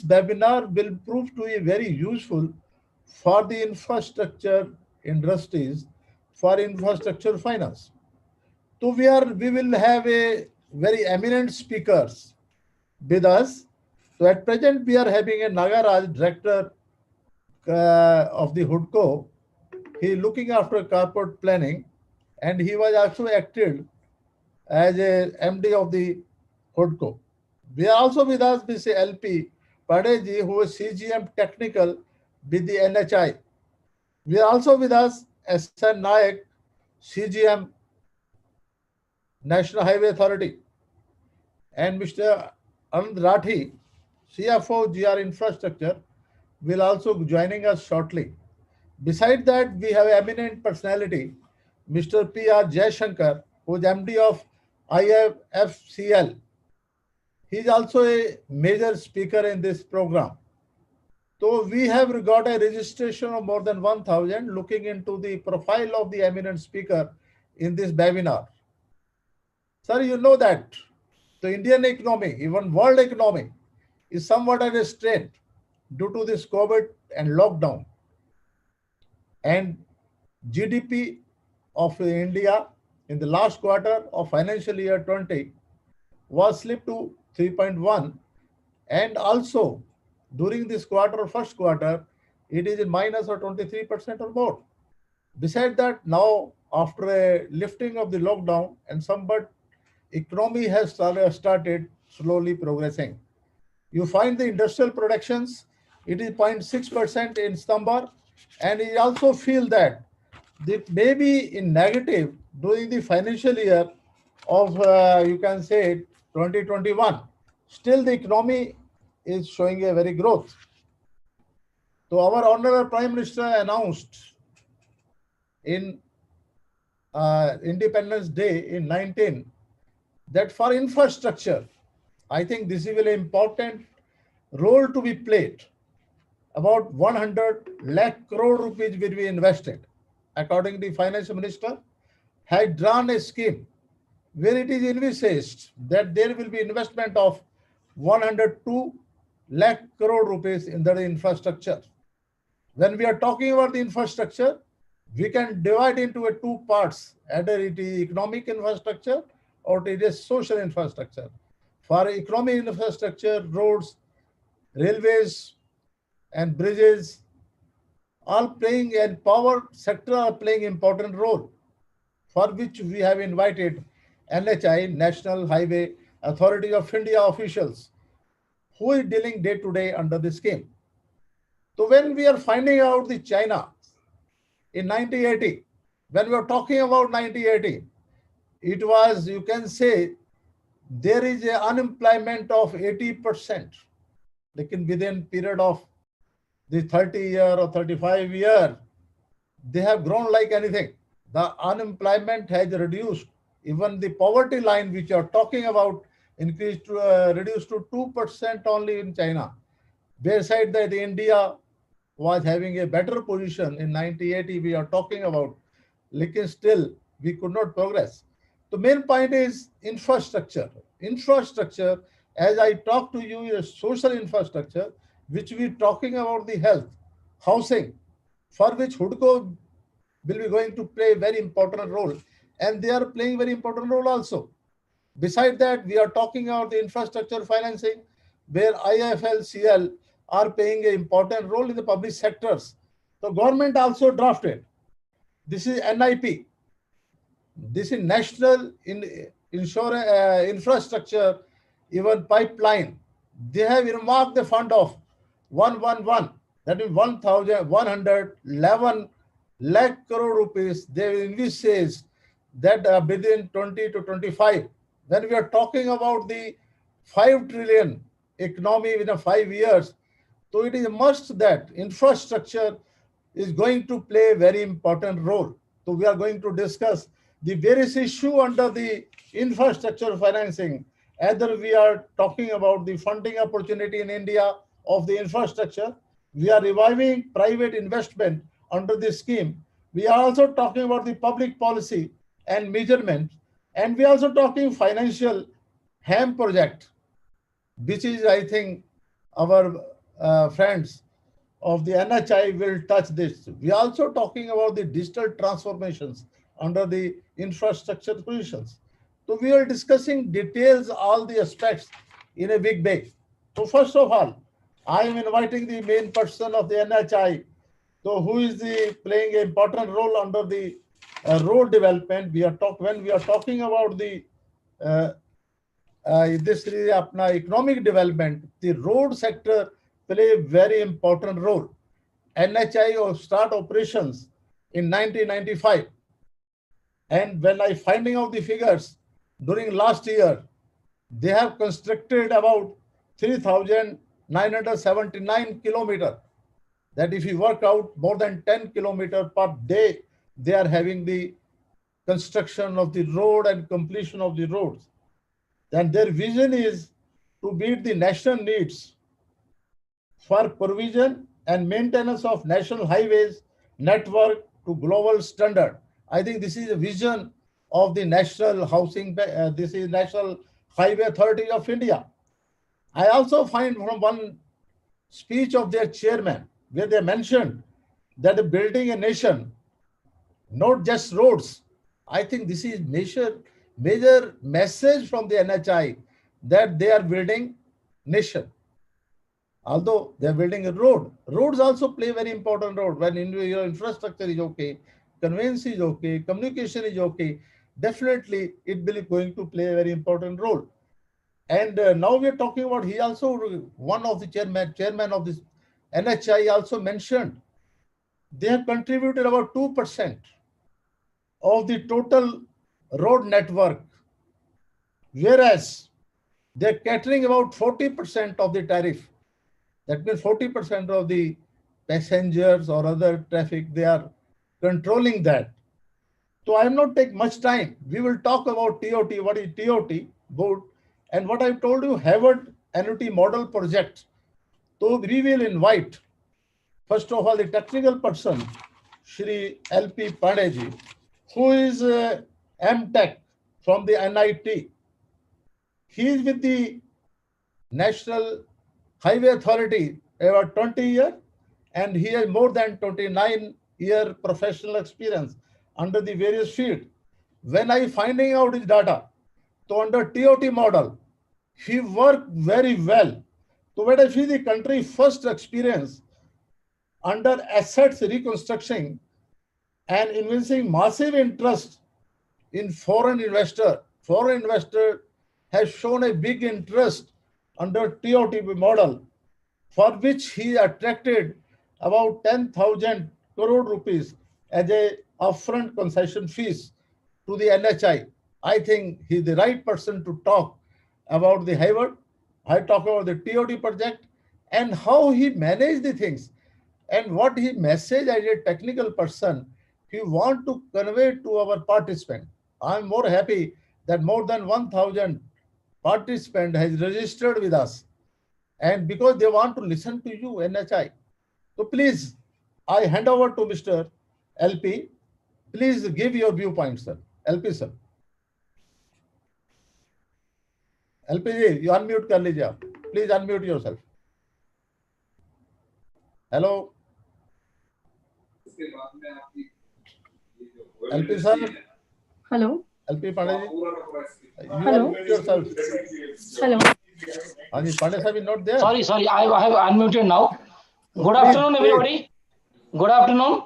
webinar will prove to be very useful for the infrastructure industries, for infrastructure finance. So we will have a very eminent speakers with us. So at present we are having a Nagaraj, director of the HUDCO. He is looking after corporate planning, and he was also acted as a MD of the HUDCO. We are also with us Mr. LP Padhy, who is CGM technical with the NHAI. We are also with us SN Nayak, CGM National Highway Authority, and Mr. Anand Rathi, CFO GR Infrastructure, will also joining us shortly. Beside that, we have eminent personality, Mr. P.R. Jaishankar, who is MD of IIFCL. He is also a major speaker in this program. So we have got a registration of more than 1,000 looking into the profile of the eminent speaker in this webinar. Sir, you know that the Indian economy, even world economy, is somewhat at a strain due to this COVID and lockdown. And GDP of India in the last quarter of financial year 20 was slipped to 3.1, and also during this quarter, first quarter, it is in minus or 23% or more. Besides that, now after a lifting of the lockdown and somewhat economy has started slowly progressing. You find the industrial productions, it is 0.6% in September, and you also feel that maybe in negative during the financial year of, you can say, 2021. Still, the economy is showing a very growth. So our Honorable Prime Minister announced in Independence Day in 19 that for infrastructure, I think this is a very important role to be played. About 100 lakh crore rupees will be invested. According to the finance minister, has drawn a scheme where it is envisaged that there will be investment of 102 lakh crore rupees in the infrastructure. When we are talking about the infrastructure, we can divide into two parts, either it is economic infrastructure or it is social infrastructure. For economic infrastructure, roads, railways, and bridges, all playing, and power sector are playing important role, for which we have invited NHAI, National Highway Authority of India officials, who is dealing day to day under the scheme. So when we are finding out the China in 1980, when we are talking about 1980, it was, you can say, there is an unemployment of 80%. Like within period of the 30-year or 35-year, they have grown like anything. The unemployment has reduced. Even the poverty line which you are talking about increased to reduced to 2% only in China. Beside that, India was having a better position in 1980. We are talking about, like still we could not progress. The main point is infrastructure. Infrastructure, as I talk to you, is social infrastructure, which we are talking about the health, housing, for which HUDCO will be going to play a very important role, and they are playing very important role also. Beside that, we are talking about the infrastructure financing, where IIFCL are playing an important role in the public sectors. So government also drafted. This is NIP. This is National Insurance Infrastructure, even pipeline. They have earmarked the fund of 111, that is 1,111 lakh crore rupees. They will envisage that within 20 to 25. When we are talking about the 5 trillion economy within 5 years, so it is a must that infrastructure is going to play a very important role. So we are going to discuss the various issue under the infrastructure financing. Either we are talking about the funding opportunity in India of the infrastructure, we are reviving private investment under this scheme. We are also talking about the public policy and measurement, and we are also talking financial HAM project, which is, I think, our friends of the NHI will touch this. We are also talking about the digital transformations under the infrastructure positions. So we are discussing details, all the aspects in a big way. So first of all, I am inviting the main person of the NHI, so who is the playing an important role under the road development. When we are talking about the this is apna economic development, the road sector play a very important role. NHI will start operations in 1995. And when I finding out the figures during last year, they have constructed about 3,979 kilometers. That if you work out more than 10 kilometers per day, they are having the construction of the road and completion of the roads. Then their vision is to meet the national needs for provision and maintenance of national highways network to global standard. I think this is a vision of the National Housing, this is National Highway Authority of India. I also find from one speech of their chairman where they mentioned that building a nation, not just roads. I think this is major message from the NHI that they are building nation. Although they are building a road, roads also play a very important role. When your infrastructure is okay, conveyance is okay, communication is okay, definitely it will be going to play a very important role. And now we are talking about, he also, one of the chairman of this NHI also mentioned, they have contributed about 2% of the total road network, whereas they're catering about 40% of the tariff. That means 40% of the passengers or other traffic, they are controlling that. So I am not take much time. We will talk about TOT, what is TOT, board, and what I told you, Harvard annuity model project. So we will invite, first of all, the technical person, Shri LP Pandey, who is MTech from the NIT. He is with the National Highway Authority about 20 years, and he has more than 29-year professional experience under the various fields. When I finding out his data, so under TOT model, he worked very well. So when I see the country first experience under assets reconstruction and investing massive interest in foreign investor has shown a big interest under TOT model, for which he attracted about 10,000 crore rupees as a upfront concession fees to the NHI. I think he's the right person to talk about the Harvard. I talk about the TOT project and how he managed the things and what he message as a technical person he want to convey to our participant. I'm more happy that more than 1,000 participant has registered with us, and because they want to listen to you, NHI. So please, I hand over to Mr. LP. Please give your viewpoint, sir. LP, sir. LP ji, you unmute कर लीजिए आप. Please unmute yourself. Hello. LP sir. Hello. LP Pandey ji. You Hello. unmute yourself. Hello. Pandey sir is not there. Sorry, I have unmuted now. Good afternoon, everybody. Good afternoon.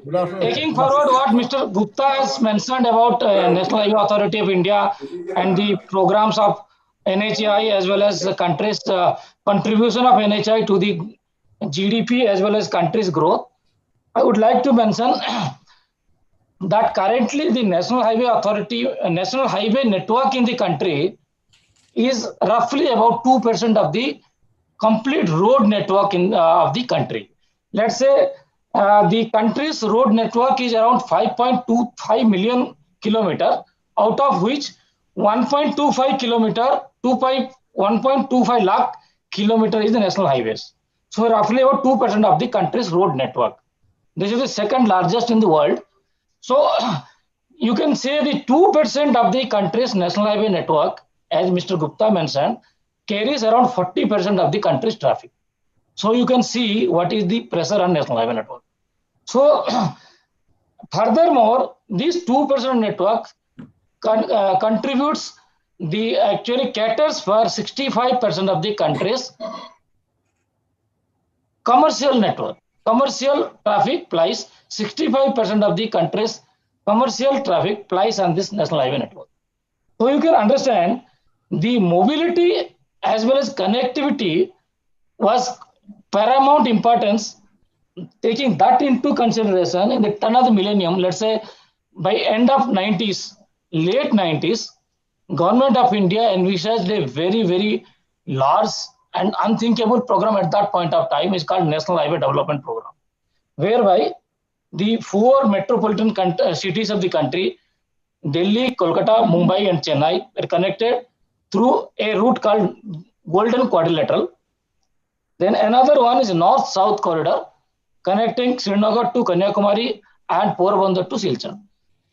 Good afternoon. Taking forward what Mr. Gupta has mentioned about National Highway Authority of India and the programs of NHAI as well as the country's contribution of NHAI to the GDP as well as country's growth, I would like to mention that currently the National Highway Authority, National Highway network in the country is roughly about 2% of the complete road network of the country. Let's say the country's road network is around 5.25 million kilometers, out of which 1.25 lakh kilometers is the national highways. So roughly about 2% of the country's road network. This is the second largest in the world. So you can say the 2% of the country's national highway network, as Mr. Gupta mentioned, carries around 40% of the country's traffic. So you can see what is the pressure on national highway network. So furthermore, this 2% network contributes actually caters for 65% of the country's commercial network. Commercial traffic plies 65% of the country's commercial traffic plies on this national highway network. So you can understand the mobility as well as connectivity was paramount importance. Taking that into consideration in the turn of the millennium, let's say by end of 90s, late 90s, Government of India envisaged a very, very large and unthinkable program at that point of time is called National Highway Development Program, whereby the 4 metropolitan cities of the country, Delhi, Kolkata, Mumbai and Chennai, were connected through a route called Golden Quadrilateral. Then another one is North-South Corridor, connecting Srinagar to Kanyakumari and Porbandar to Silchar.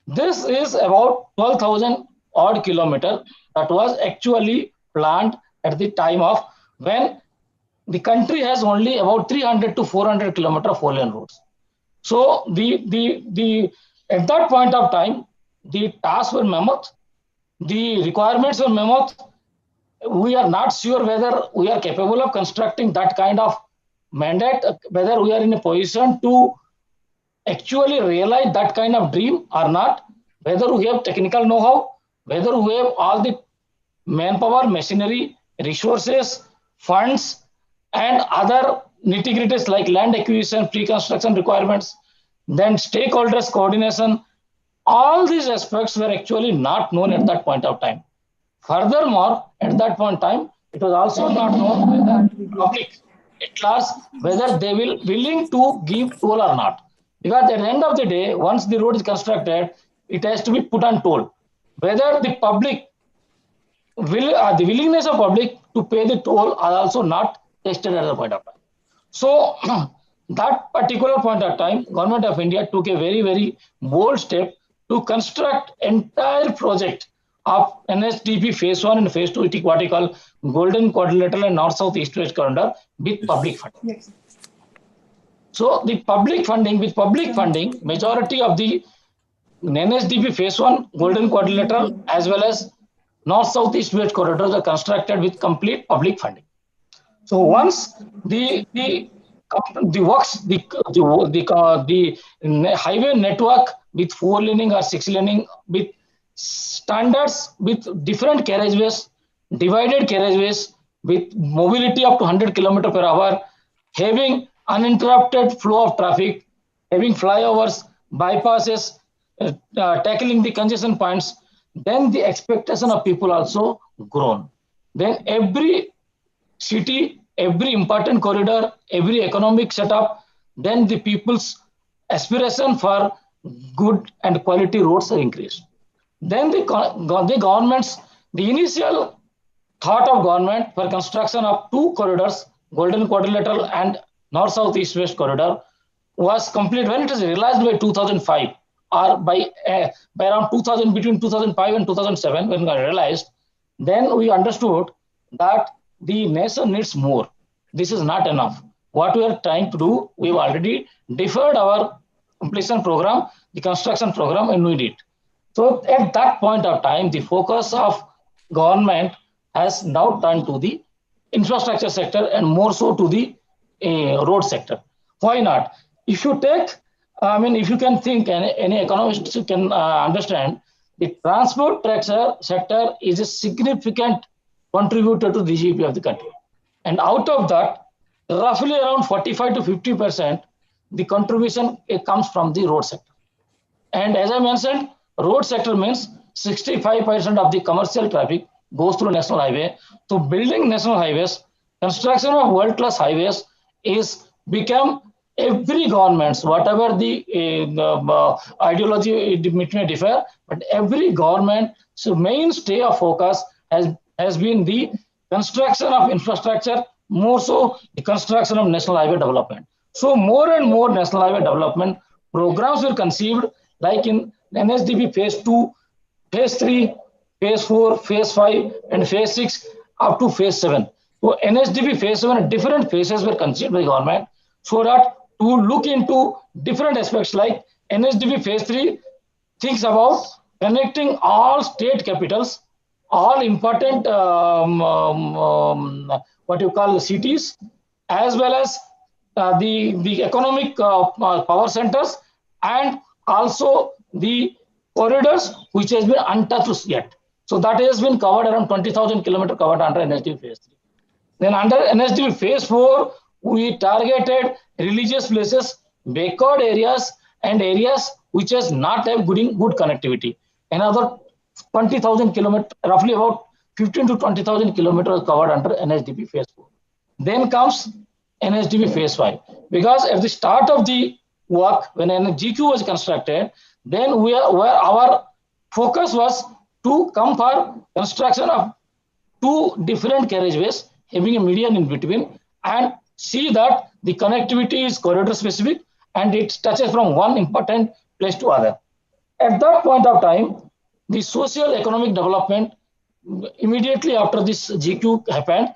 This is about 12,000 odd kilometer that was actually planned at the time of when the country has only about 300 to 400 kilometer of 4-lane roads. So at that point of time, the tasks were mammoth, the requirements were mammoth. We are not sure whether we are capable of constructing that kind of mandate, whether we are in a position to actually realize that kind of dream or not, whether we have technical know-how, whether we have all the manpower, machinery, resources, funds, and other nitty-gritties like land acquisition, pre-construction requirements, then stakeholders coordination. All these aspects were actually not known at that point of time. Furthermore, at that point in time, it was also not known whether public at large, whether they will willing to give toll or not. Because at the end of the day, once the road is constructed, it has to be put on toll. Whether the public the willingness of public to pay the toll are also not tested at the point of time. So that particular point of time, Government of India took a very, very bold step to construct entire project of NHDP phase 1 and phase 2, what we call Golden Quadrilateral and North-South East-West Corridor with public funding. Yes. So the public funding, majority of the NHDP phase 1, Golden Quadrilateral, as well as North-South East-West corridors are constructed with complete public funding. So once the highway network with 4-laning or 6-laning with standards, with different carriageways, divided carriageways, with mobility up to 100 km per hour, having uninterrupted flow of traffic, having flyovers, bypasses, tackling the congestion points, then the expectation of people also grown. Then every city, every important corridor, every economic setup, then the people's aspiration for good and quality roads are increased. Then the government's, the initial thought of government for construction of 2 corridors, Golden Quadrilateral and North-South East-West corridor, was complete when it was realized by 2005 or by around 2000, between 2005 and 2007 when we realized, then we understood that the nation needs more. This is not enough. What we are trying to do, we've already deferred our completion program, the construction program, and we did. So at that point of time, the focus of government has now turned to the infrastructure sector and more so to the road sector. Why not? If you take, if you can think, any economist can understand, the transport sector is a significant contributor to the GDP of the country. And out of that, roughly around 45 to 50%, the contribution comes from the road sector. And as I mentioned, road sector means 65% of the commercial traffic goes through national highway. So building national highways, construction of world-class highways is become every government's, whatever the ideology it may differ, but every government's mainstay of focus has been the construction of infrastructure, more so the construction of national highway development. So more and more national highway development programs were conceived, like in NHDP phase 2, phase 3, phase 4, phase 5, and phase 6. up to phase 7. So NHDP phase 7, different phases were considered by government so that to look into different aspects like NHDP phase 3 thinks about connecting all state capitals, all important what you call cities, as well as the economic power centers, and also the corridors which has been untouched yet. So that has been covered, around 20,000 kilometers covered under NHDP phase 3. Then under NHDP phase 4, we targeted religious places, backward areas, and areas which has not have good connectivity. Another 20,000 kilometers, roughly about 15 to 20,000 kilometers covered under NHDP phase 4. Then comes NHDP phase 5. Because at the start of the work, when GQ was constructed, then where our focus was to come for construction of 2 different carriageways having a median in between, and see that the connectivity is corridor specific and it touches from one important place to other. At that point of time, the social economic development immediately after this GQ happened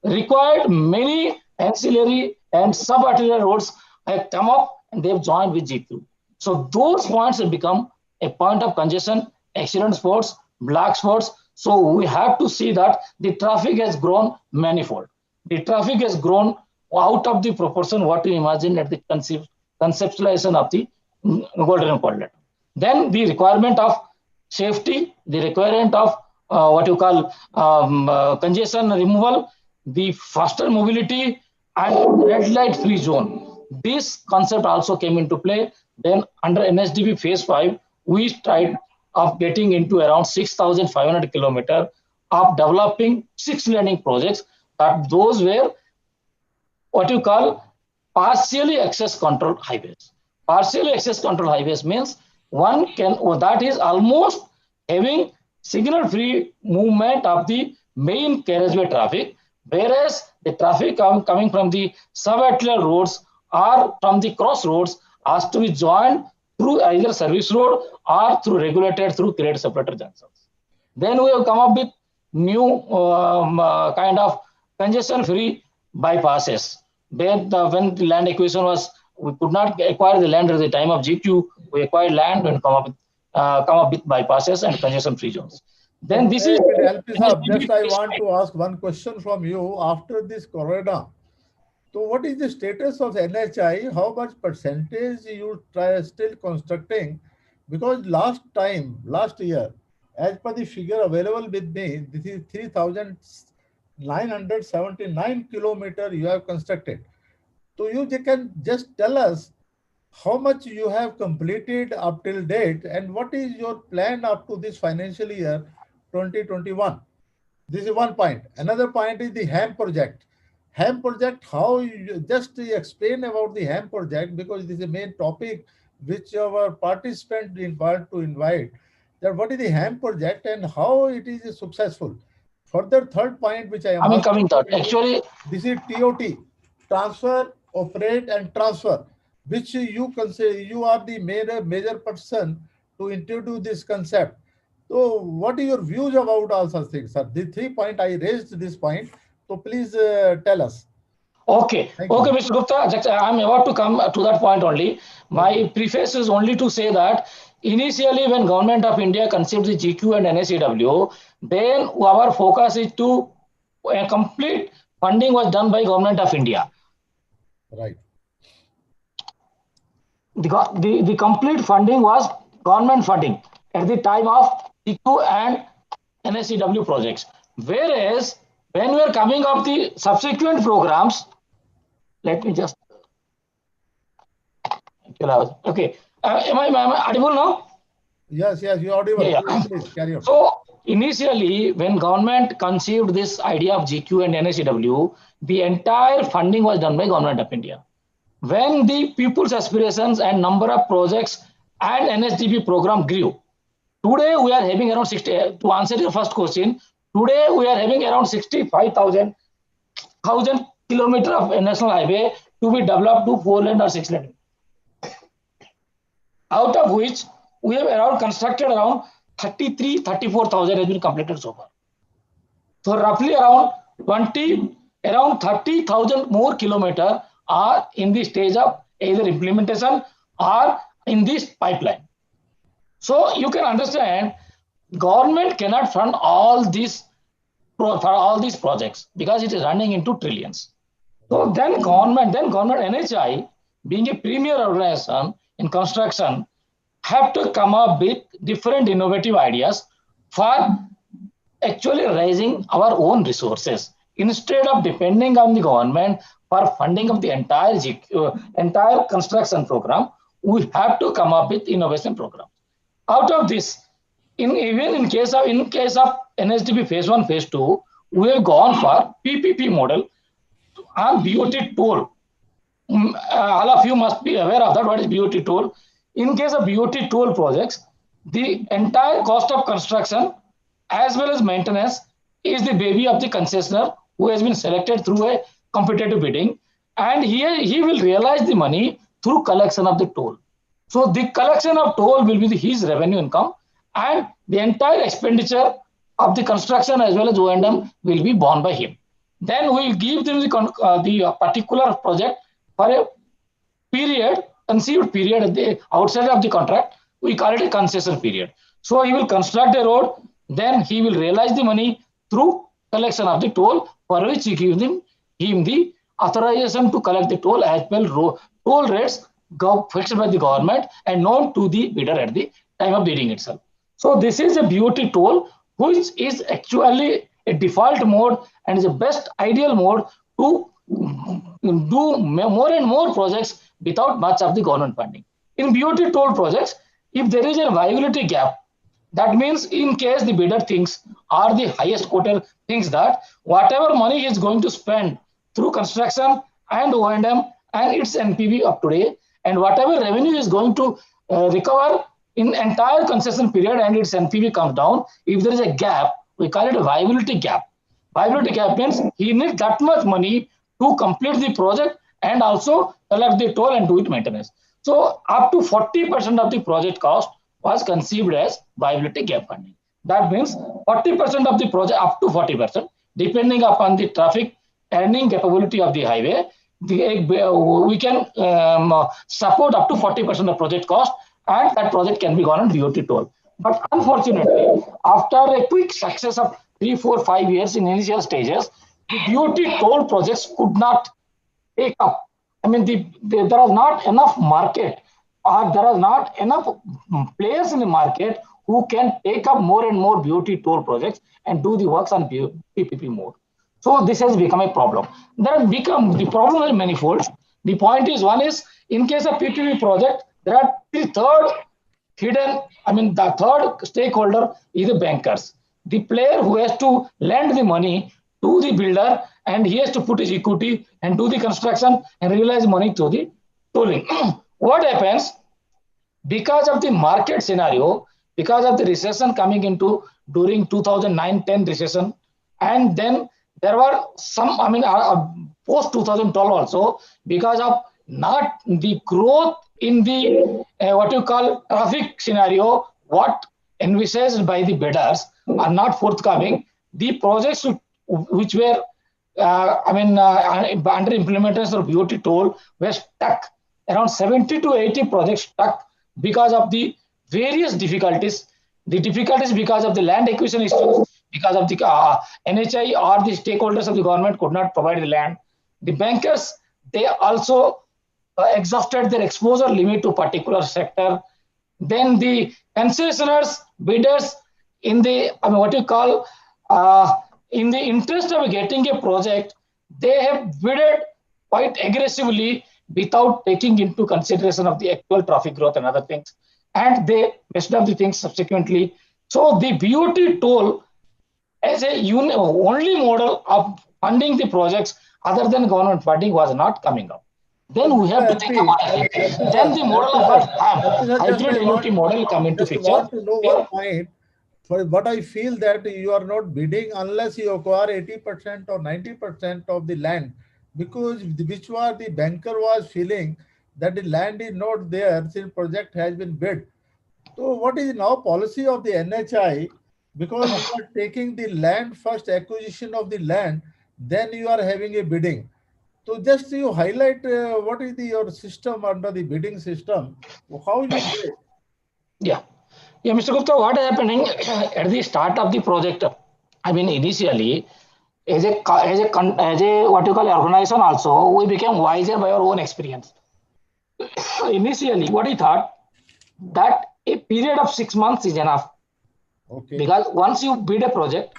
required many ancillary and sub-arterial roads have come up and they've joined with GQ. So those points have become a point of congestion, accident spots, black spots. So we have to see that the traffic has grown manifold. The traffic has grown out of the proportion what you imagine at the conceptualization of the golden quadrant. Then the requirement of safety, the requirement of what you call congestion removal, the faster mobility, and red light free zone. This concept also came into play. Then under NHDP phase 5, we tried of getting into around 6,500 kilometers of developing 6 laning projects, that those were what you call partially access controlled highways. Partially access controlled highways means one can, that is almost having signal free movement of the main carriageway traffic, whereas the traffic coming from the subarterial roads or from the crossroads has to be joined through either service road or through regulated through grade separator junctions. Then we have come up with new kind of congestion free bypasses. When the land acquisition was, we could not acquire the land at the time of GQ, we acquired land and come up with bypasses and congestion free zones. Then this is just I want to ask one question from you after this corridor. So what is the status of NHAI? How much percentage you still constructing? Because last year, as per the figure available with me, this is 3,979 kilometers you have constructed. So you can just tell us how much you have completed up till date and what is your plan up to this financial year 2021. This is one point. Another point is the HAM project. HAM project, how you just explain about the HAM project, because this is the main topic which our participants want to invite. That what is the HAM project and how it is successful. Further, third point which I am coming to actually this is TOT, transfer, operate, and transfer, which you consider you are the major person to introduce this concept. So, what are your views about all such things, sir? The 3 point I raised this point. So please tell us. Okay, Mr. Gupta, I'm about to come to that point only. My preface is only to say that initially when Government of India conceived the GQ and NHAW, then our focus is to a complete funding was done by Government of India. Right. The complete funding was government funding at the time of GQ and NHAW projects. Whereas when we are coming up the subsequent programs, let me just, okay. Am I audible now? Yes, you're audible. Yeah. Please carry on. So initially, when government conceived this idea of GQ and NHAW, the entire funding was done by Government of India. When the people's aspirations and number of projects and NHDP program grew, today we are having around 60, to answer your first question, today we are having around 65,000 kilometers of national highway to be developed to 4-lane or 6-lane. Out of which we have around constructed around 34,000 has been completed so far. So roughly around 30,000 more kilometers are in the stage of either implementation or in this pipeline. So you can understand government cannot fund all these for all these projects because it is running into trillions. So then government NHI, being a premier organization in construction, have to come up with different innovative ideas for actually raising our own resources instead of depending on the government for funding of the entire construction program. We have to come up with innovation program. Out of this, even in case of NHDP phase 1 phase 2, we have gone for PPP model and BOT toll. All of you must be aware of that. What is BOT toll? In case of BOT toll projects, the entire cost of construction as well as maintenance is the baby of the concessionaire who has been selected through a competitive bidding, and he will realize the money through collection of the toll. So the collection of toll will be his revenue income, and the entire expenditure of the construction as well as O&M will be borne by him. Then we will give them the particular project for a period, conceived period at the outside of the contract. We call it a concession period. So he will construct a road, then he will realize the money through collection of the toll, for which he gives him the authorization to collect the toll as well toll rates fixed by the government and known to the bidder at the time of bidding itself. So this is a BOT toll, which is actually a default mode and is the best ideal mode to do more and more projects without much of the government funding. In BOT toll projects, if there is a viability gap, that means in case the bidder thinks or the highest quoter thinks that whatever money he is going to spend through construction and O&M and its NPV of today, and whatever revenue is going to recover in entire concession period and its NPV comes down, if there is a gap, we call it a viability gap. Viability gap means he needs that much money to complete the project and also collect the toll and do it maintenance. So up to 40% of the project cost was conceived as viability gap funding. That means 40% of the project, up to 40%, depending upon the traffic earning capability of the highway, we can support up to 40% of project cost, and that project can be gone on BOT toll. But unfortunately, after a quick success of 3, 4, 5 years in initial stages, the BOT toll projects could not take up. I mean, there is not enough market, or there are not enough players in the market who can take up more and more BOT toll projects and do the works on PPP mode. So this has become a problem. The problem is manifold. The point is, one is, in case of PPP project, there are the third stakeholder is the bankers. The player who has to lend the money to the builder, and he has to put his equity and do the construction and realize money through the tolling. What happens? Because of the market scenario, because of the recession coming into during 2009-10 recession, and then there were some, post 2012 also, because of not the growth in the what you call traffic scenario, what envisaged by the bidders are not forthcoming. The projects which were under implementation of BOT toll were stuck. Around 70 to 80 projects stuck because of the various difficulties. The difficulties because of the land acquisition issues, because of the NHAI or the stakeholders of the government could not provide the land. The bankers, they also exhausted their exposure limit to particular sector. Then the concessionaires, bidders, in the in the interest of getting a project, they have bidded quite aggressively without taking into consideration of the actual traffic growth and other things, and they messed up the things subsequently. So the BOT toll as a only model of funding the projects other than government funding was not coming up. Then we have to think about it. Then the model of hybrid annuity model come into picture. I want to know one point. But I feel that you are not bidding unless you acquire 80% or 90% of the land, because which was the banker was feeling that the land is not there since project has been bid. So what is now policy of the NHI because you are taking the land first, acquisition of the land, then you are having a bidding. So just you highlight what is your system under the bidding system, how you do it. Yeah. Yeah, Mr. Gupta, what is happening at the start of the project? I mean, initially, as a what you call organization, also we became wiser by our own experience. Initially, what he thought that a period of 6 months is enough, Okay. because once you bid a project,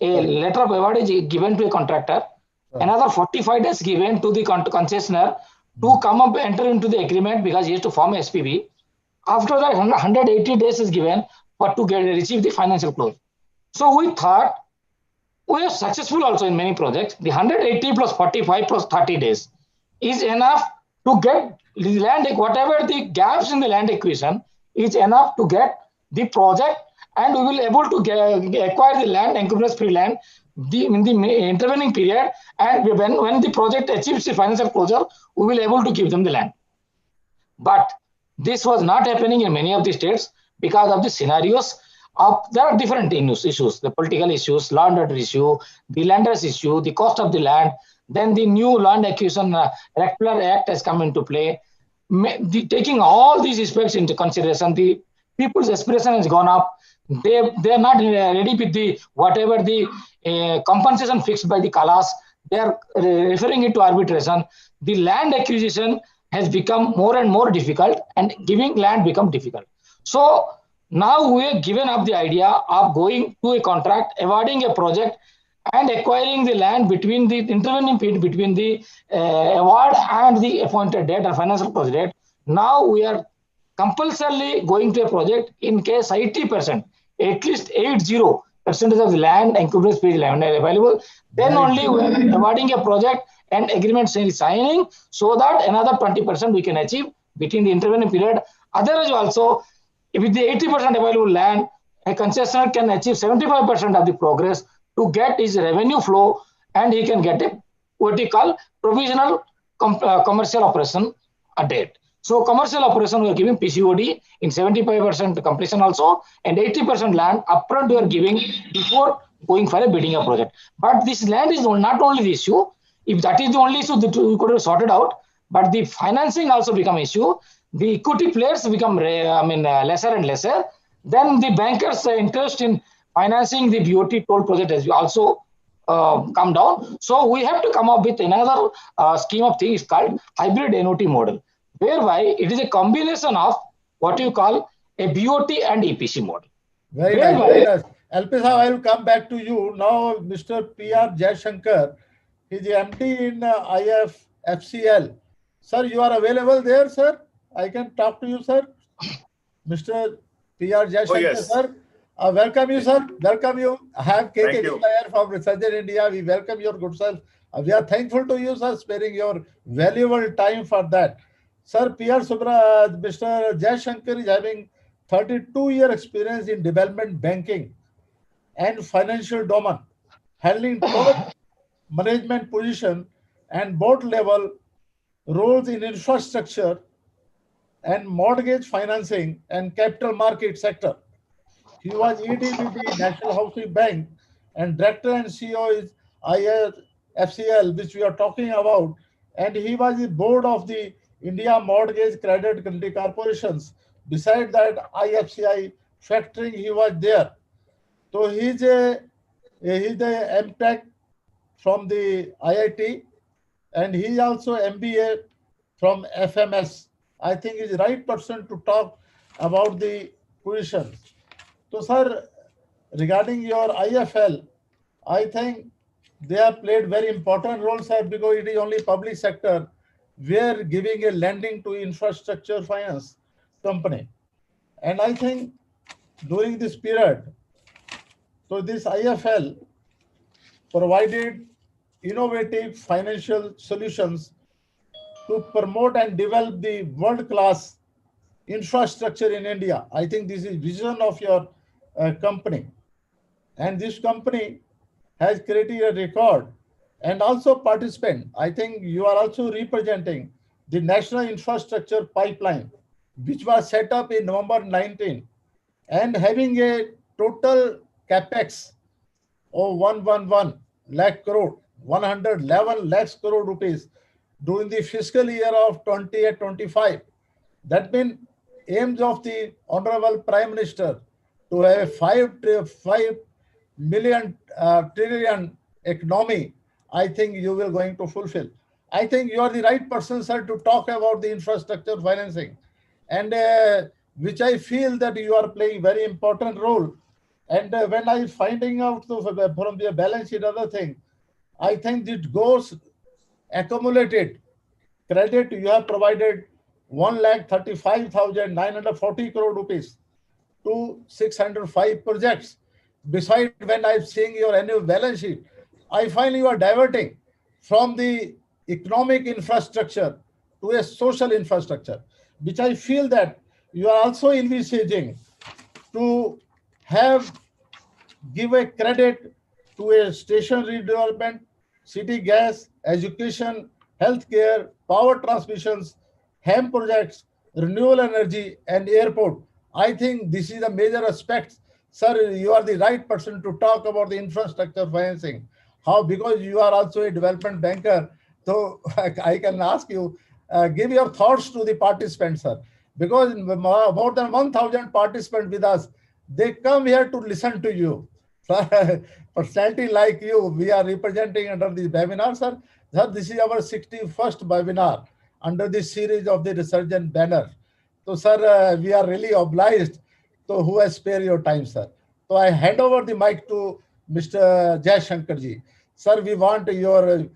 a Correct. letter of award is given to a contractor, Correct. another 45 days given to the concessionaire to come up enter into the agreement because he has to form a SPV. After that, 180 days is given for to get receive the financial close. So we thought we are successful also in many projects. The 180 plus 45 plus 30 days is enough to get the land, whatever the gaps in the land acquisition is enough to get the project, and we will able to acquire the land, encumbrance free land, in the intervening period, and when the project achieves the financial closure, we will able to give them the land. But this was not happening in many of the states because of the scenarios of there are different issues, the political issues, law and order issue, the landers issue, the cost of the land, then the new land acquisition Rectoral Act has come into play. Taking all these aspects into consideration, the people's aspiration has gone up. They are not ready with the whatever the compensation fixed by the Kalas. They are referring it to arbitration. The land acquisition has become more and more difficult, and giving land become difficult. So now we have given up the idea of going to a contract, awarding a project, and acquiring the land between the intervening period between the award and the appointed date or financial close date. Now we are compulsorily going to a project in case 80%, at least 80% of the land encumbrance period land available. Then Very only true. we are awarding a project and agreement signing, so that another 20% we can achieve between the intervening period. Otherwise, also with the 80% available land, a concessionaire can achieve 75% of the progress to get his revenue flow, and he can get a what we call provisional commercial operation a date. So commercial operation we are giving PCOD in 75% completion also, and 80% land upfront we are giving before going for a bidding a project. But this land is not only the issue. If that is the only issue that we could have sorted out, but the financing also become issue. The equity players become lesser and lesser. Then the bankers' interest in financing the BOT toll project has also come down. So we have to come up with another scheme of things called hybrid NOT model, whereby it is a combination of what you call a BOT and EPC model. Very nice, very nice. LP Saab, I will come back to you. Now, Mr. P.R. Jaishankar, he is the MD in IIFCL. Sir, you are available there, sir? I can talk to you, sir. Mr. P.R. Jaishankar, yes. sir. Welcome you, sir. Welcome you. I have Thank KK you. Gupta from Resurgent India. We welcome your good self. We are thankful to you, sir, sparing your valuable time for that. Sir, Mr. Jaishankar is having 32-year experience in development banking and financial domain, handling top management position and board level roles in infrastructure and mortgage financing and capital market sector. He was ED with the National Housing Bank and Director and CEO is IIFCL, which we are talking about. And he was the board of the India Mortgage Credit Country Corporations. Beside that, IFCI factoring, he was there. So he's a MTech from the IIT, and he also MBA from FMS. I think he's the right person to talk about the positions. So, sir, regarding your IFL, I think they have played very important role, sir, because it is only public sector where giving a lending to infrastructure finance company. And I think during this period, so this IFL provided innovative financial solutions to promote and develop the world-class infrastructure in India. I think this is vision of your company. And this company has created a record and also participant. I think you are also representing the National Infrastructure Pipeline, which was set up in November 19 and having a total capex of 111 lakh crore, 111 lakhs crore rupees during the fiscal year of 2025. That means aims of the Honorable Prime Minister to have a 5 million trillion economy, I think you will going to fulfill. I think you are the right person, sir, to talk about the infrastructure financing, and which I feel that you are playing very important role. And when I finding out from the balance sheet other thing, I think it goes accumulated credit you have provided 1,35,940 crore rupees to 605 projects. Besides, when I'm seeing your annual balance sheet, I find you are diverting from the economic infrastructure to a social infrastructure, which I feel that you are also envisaging to have give a credit to a station redevelopment, city gas, education, healthcare, power transmissions, HAM projects, renewable energy, and airport. I think this is a major aspect. Sir, you are the right person to talk about the infrastructure financing. How? Because you are also a development banker. So I can ask you, give your thoughts to the participants, sir. Because more than 1,000 participants with us, they come here to listen to you. Personality like you, we are representing under this webinar, sir. Sir, this is our 61st webinar under this series of the Resurgent banner. So, sir, we are really obliged to who has spared your time, sir. So, I hand over the mic to Mr. Jaishankar ji. Sir, we want your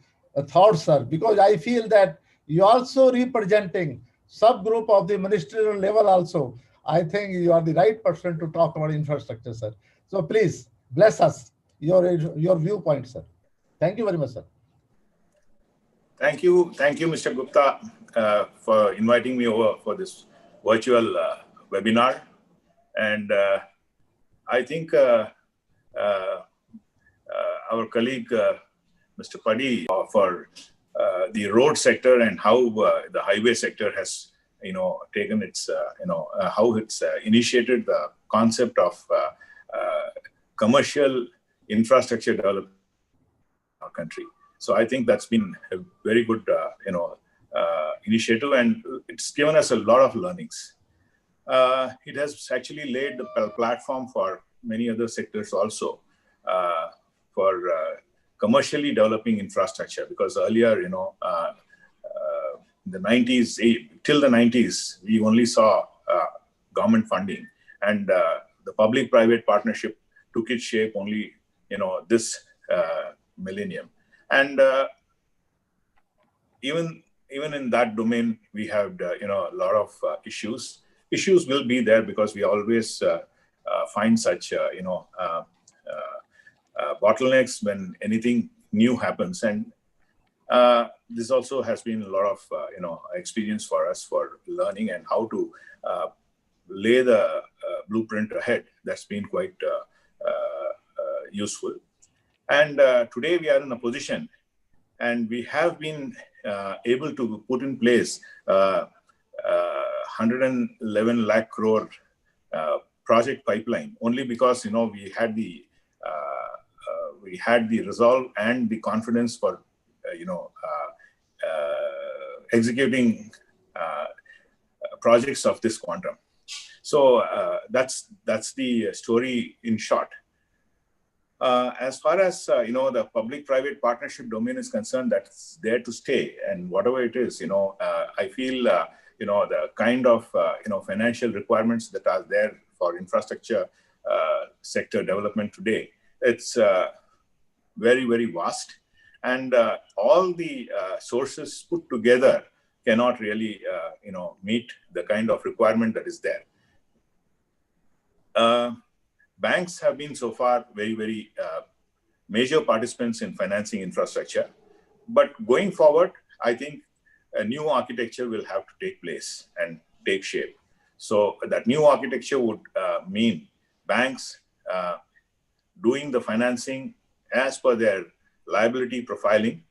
thoughts, sir, because I feel that you also representing subgroup of the ministerial level also. I think you are the right person to talk about infrastructure, sir. So please bless us your viewpoint, sir. Thank you very much, sir. Thank you, Mr. Gupta, for inviting me over for this virtual webinar. And I think our colleague, Mr. Padhy, for the road sector and how the highway sector has, taken its, how it's initiated the concept of commercial infrastructure development in our country. So I think that's been a very good, initiative, and it's given us a lot of learnings. It has actually laid the platform for many other sectors also for commercially developing infrastructure, because earlier, in the 90s, till the 90s, we only saw government funding, and the public-private partnership took its shape only, this millennium. And even in that domain, we have, a lot of issues. Issues will be there because we always find such, bottlenecks when anything new happens. And this also has been a lot of, experience for us for learning and how to lay the blueprint ahead. That's been quite useful. And today we are in a position, and we have been able to put in place 111 lakh crore project pipeline only because we had the resolve and the confidence for executing projects of this quantum. So that's the story in short. As far as the public-private partnership domain is concerned, that's there to stay, and whatever it is, I feel the kind of financial requirements that are there for infrastructure sector development today, it's very, very vast, and all the sources put together cannot really meet the kind of requirement that is there. Banks have been so far very, very major participants in financing infrastructure. But going forward, I think a new architecture will have to take place and take shape. So that new architecture would mean banks doing the financing as per their liability profiling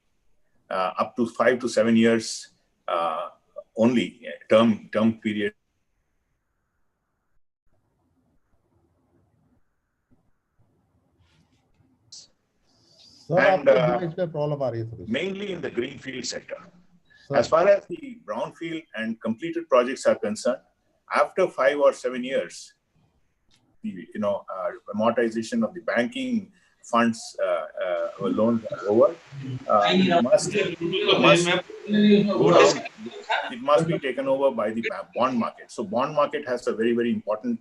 up to 5 to 7 years only, term period. Sir, and आपको voice पे problem आ रही है थोड़ी सी. mainly in the greenfield sector. Sir. As far as the brownfield and completed projects are concerned, after 5 or 7 years, the amortization of the banking funds loans are over. It must go down. It must be taken over by the bond market. So bond market has a very, very important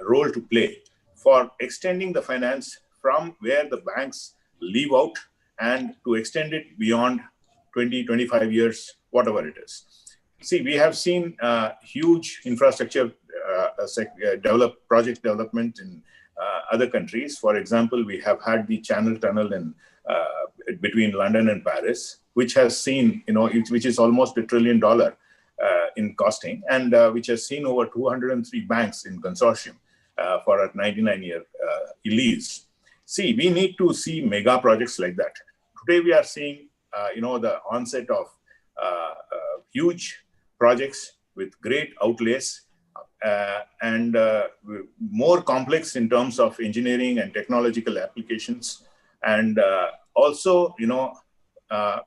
role to play for extending the finance from where the banks leave out and to extend it beyond 20, 25 years, whatever it is. See, we have seen huge infrastructure project development in other countries. For example, we have had the Channel Tunnel in between London and Paris, which has seen, which is almost $1 trillion in costing, and which has seen over 203 banks in consortium for a 99-year lease. See, we need to see mega projects like that. Today, we are seeing, the onset of huge projects with great outlays and more complex in terms of engineering and technological applications, and also,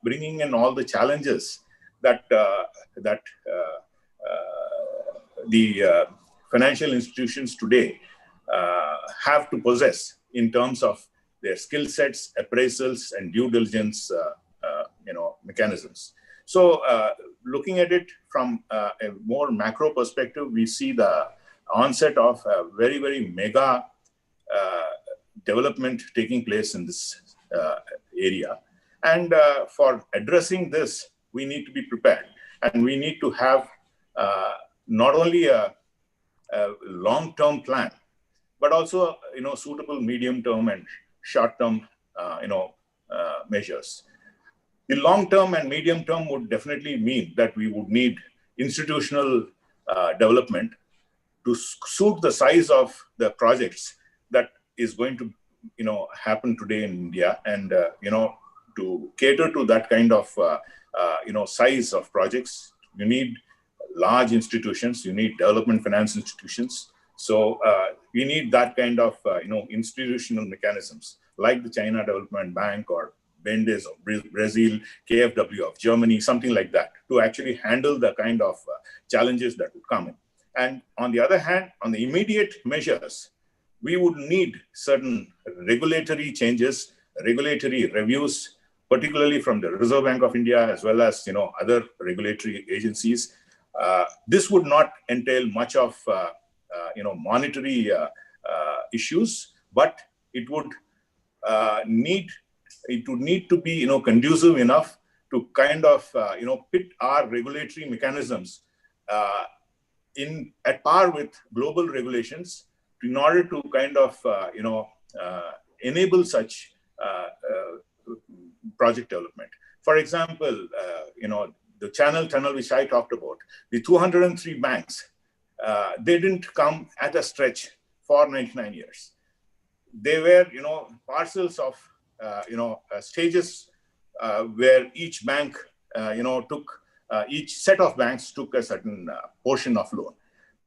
bringing in all the challenges that the financial institutions today have to possess in terms of their skill sets, appraisals, and due diligence, mechanisms. So, looking at it from a more macro perspective, we see the onset of a very, very mega development taking place in this area. And for addressing this, we need to be prepared, and we need to have not only a long-term plan, but also suitable medium-term and short-term measures. The long-term and medium-term would definitely mean that we would need institutional development to suit the size of the projects that is going to happen today in India, and to cater to that kind of size of projects, you need large institutions, you need development finance institutions. So we need that kind of institutional mechanisms like the China Development Bank or Bendes of Brazil, KfW of Germany, something like that, to actually handle the kind of challenges that would come in. And on the other hand, on the immediate measures, we would need certain regulatory changes, regulatory reviews, particularly from the Reserve Bank of India, as well as other regulatory agencies. This would not entail much of monetary issues, but it would need to be conducive enough to kind of pit our regulatory mechanisms at par with global regulations in order to kind of enable such project development. For example, the Channel Tunnel, which I talked about, the 203 banks, they didn't come at a stretch for 99 years. They were, parcels of, stages where each bank, each set of banks took a certain portion of loan.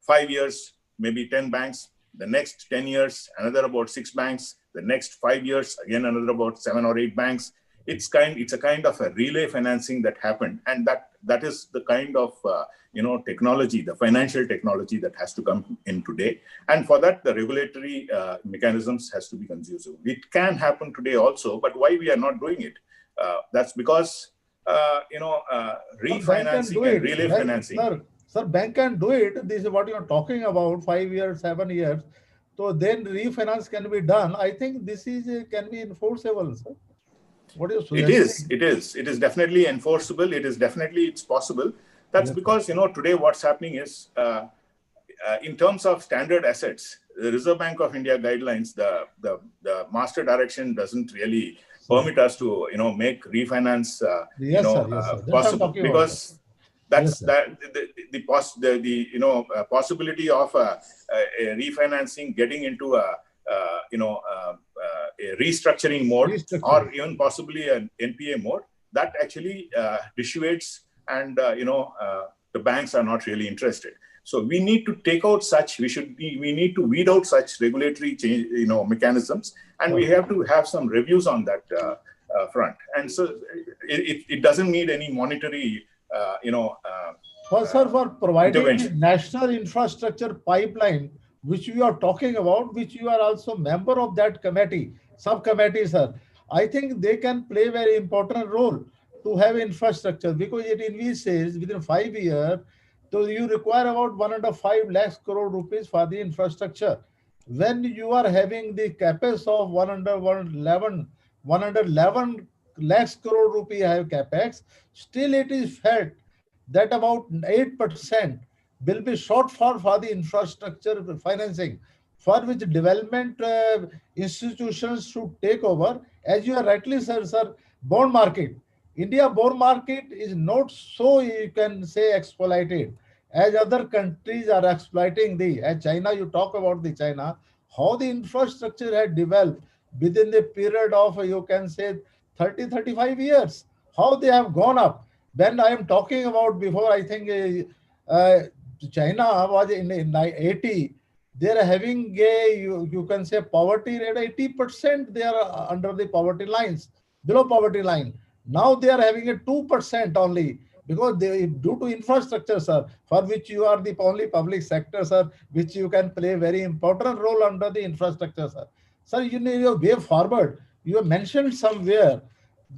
5 years, maybe 10 banks. The next 10 years, another about 6 banks. The next 5 years, again, another about 7 or 8 banks. It's a kind of a relay financing that happened, and that is the kind of technology, the financial technology that has to come in today. And for that, the regulatory mechanisms has to be conducive. It can happen today also, but why we are not doing it? That's because refinancing and relay financing. Sir, bank can do it. This is what you are talking about, 5 years, 7 years. So then refinance can be done. I think this can be enforceable, sir. What do you suggest? It is definitely enforceable. It's possible. That's because, today what's happening is, in terms of standard assets, the Reserve Bank of India guidelines, the master direction doesn't really permit us to, make refinance, possible, because that's the possibility of a refinancing getting into a restructuring mode, or even possibly an NPA mode, that actually dissuades, and the banks are not really interested. So we need to take out such, we need to weed out such regulatory change, mechanisms, and we have to have some reviews on that front. And so it doesn't need any monetary, Well, sir, for providing the intervention. national infrastructure pipeline, which we are talking about, which you are also member of that committee, subcommittee, sir, I think they can play very important role to have infrastructure, because it envisages within 5 years, so you require about 1.5 lakh crore rupees for the infrastructure. When you are having the capex of 111 lakhs crore rupee have capex, still it is felt that about 8% will be shortfall for the infrastructure financing, for which development institutions should take over. As you are rightly said, sir, bond market. India bond market is not so, you can say, exploited as other countries are exploiting as China, you talk about the China, how the infrastructure had developed within the period of, you can say, 30-35 years, how they have gone up. When I am talking about before, I think China was in 80, they are having you can say poverty rate 80%, they are under the poverty lines, below poverty line. Now they are having a 2% only, because they, due to infrastructure, sir, for which you are the only public sector, sir, which you can play very important role under the infrastructure, sir. Sir, you need your way forward. You have mentioned somewhere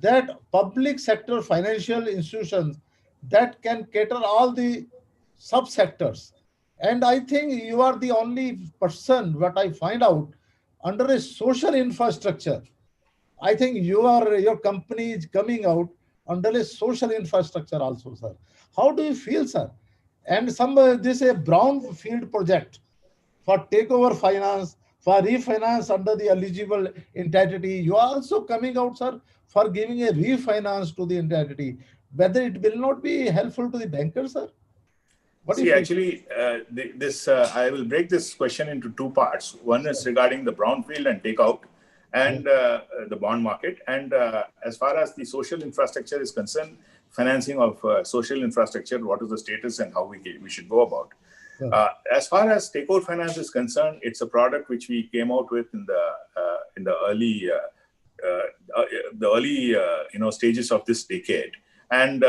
that public sector financial institutions that can cater all the subsectors. And I think you are the only person, what I find out, under a social infrastructure. I think your company is coming out under a social infrastructure also, sir. How do you feel, sir? And some this a brownfield project for takeover finance, for refinance under the eligible entity. You are also coming out, sir, for giving a refinance to the entity. Whether it will not be helpful to the bankers, sir? What do you See, feel? actually, I will break this question into two parts. One is regarding the brownfield and takeout, and the bond market. And as far as the social infrastructure is concerned, financing of social infrastructure, what is the status and how we should go about. As far as takeout finance is concerned, it's a product which we came out with in the early stages of this decade. And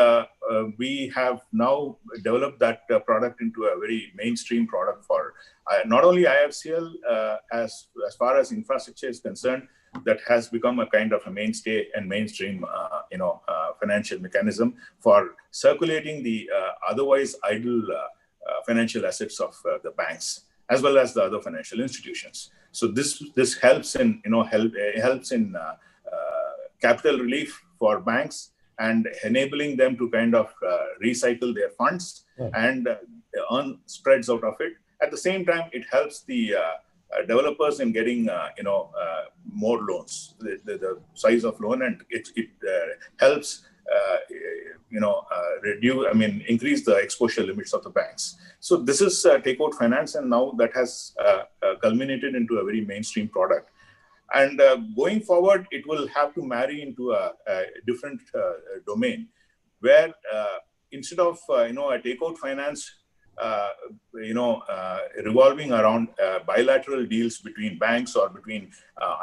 we have now developed that product into a very mainstream product for not only IIFCL, as far as infrastructure is concerned, that has become a kind of a mainstay and mainstream, financial mechanism for circulating the otherwise idle financial assets of the banks as well as the other financial institutions. So this helps in capital relief for banks and enabling them to kind of recycle their funds and earn spreads out of it. At the same time, it helps the developers in getting more loans, the size of loan, and it helps increase the exposure limits of the banks. So this is takeout finance, and now that has culminated into a very mainstream product. And going forward, it will have to marry into a different domain, where instead of a takeout finance, revolving around bilateral deals between banks or between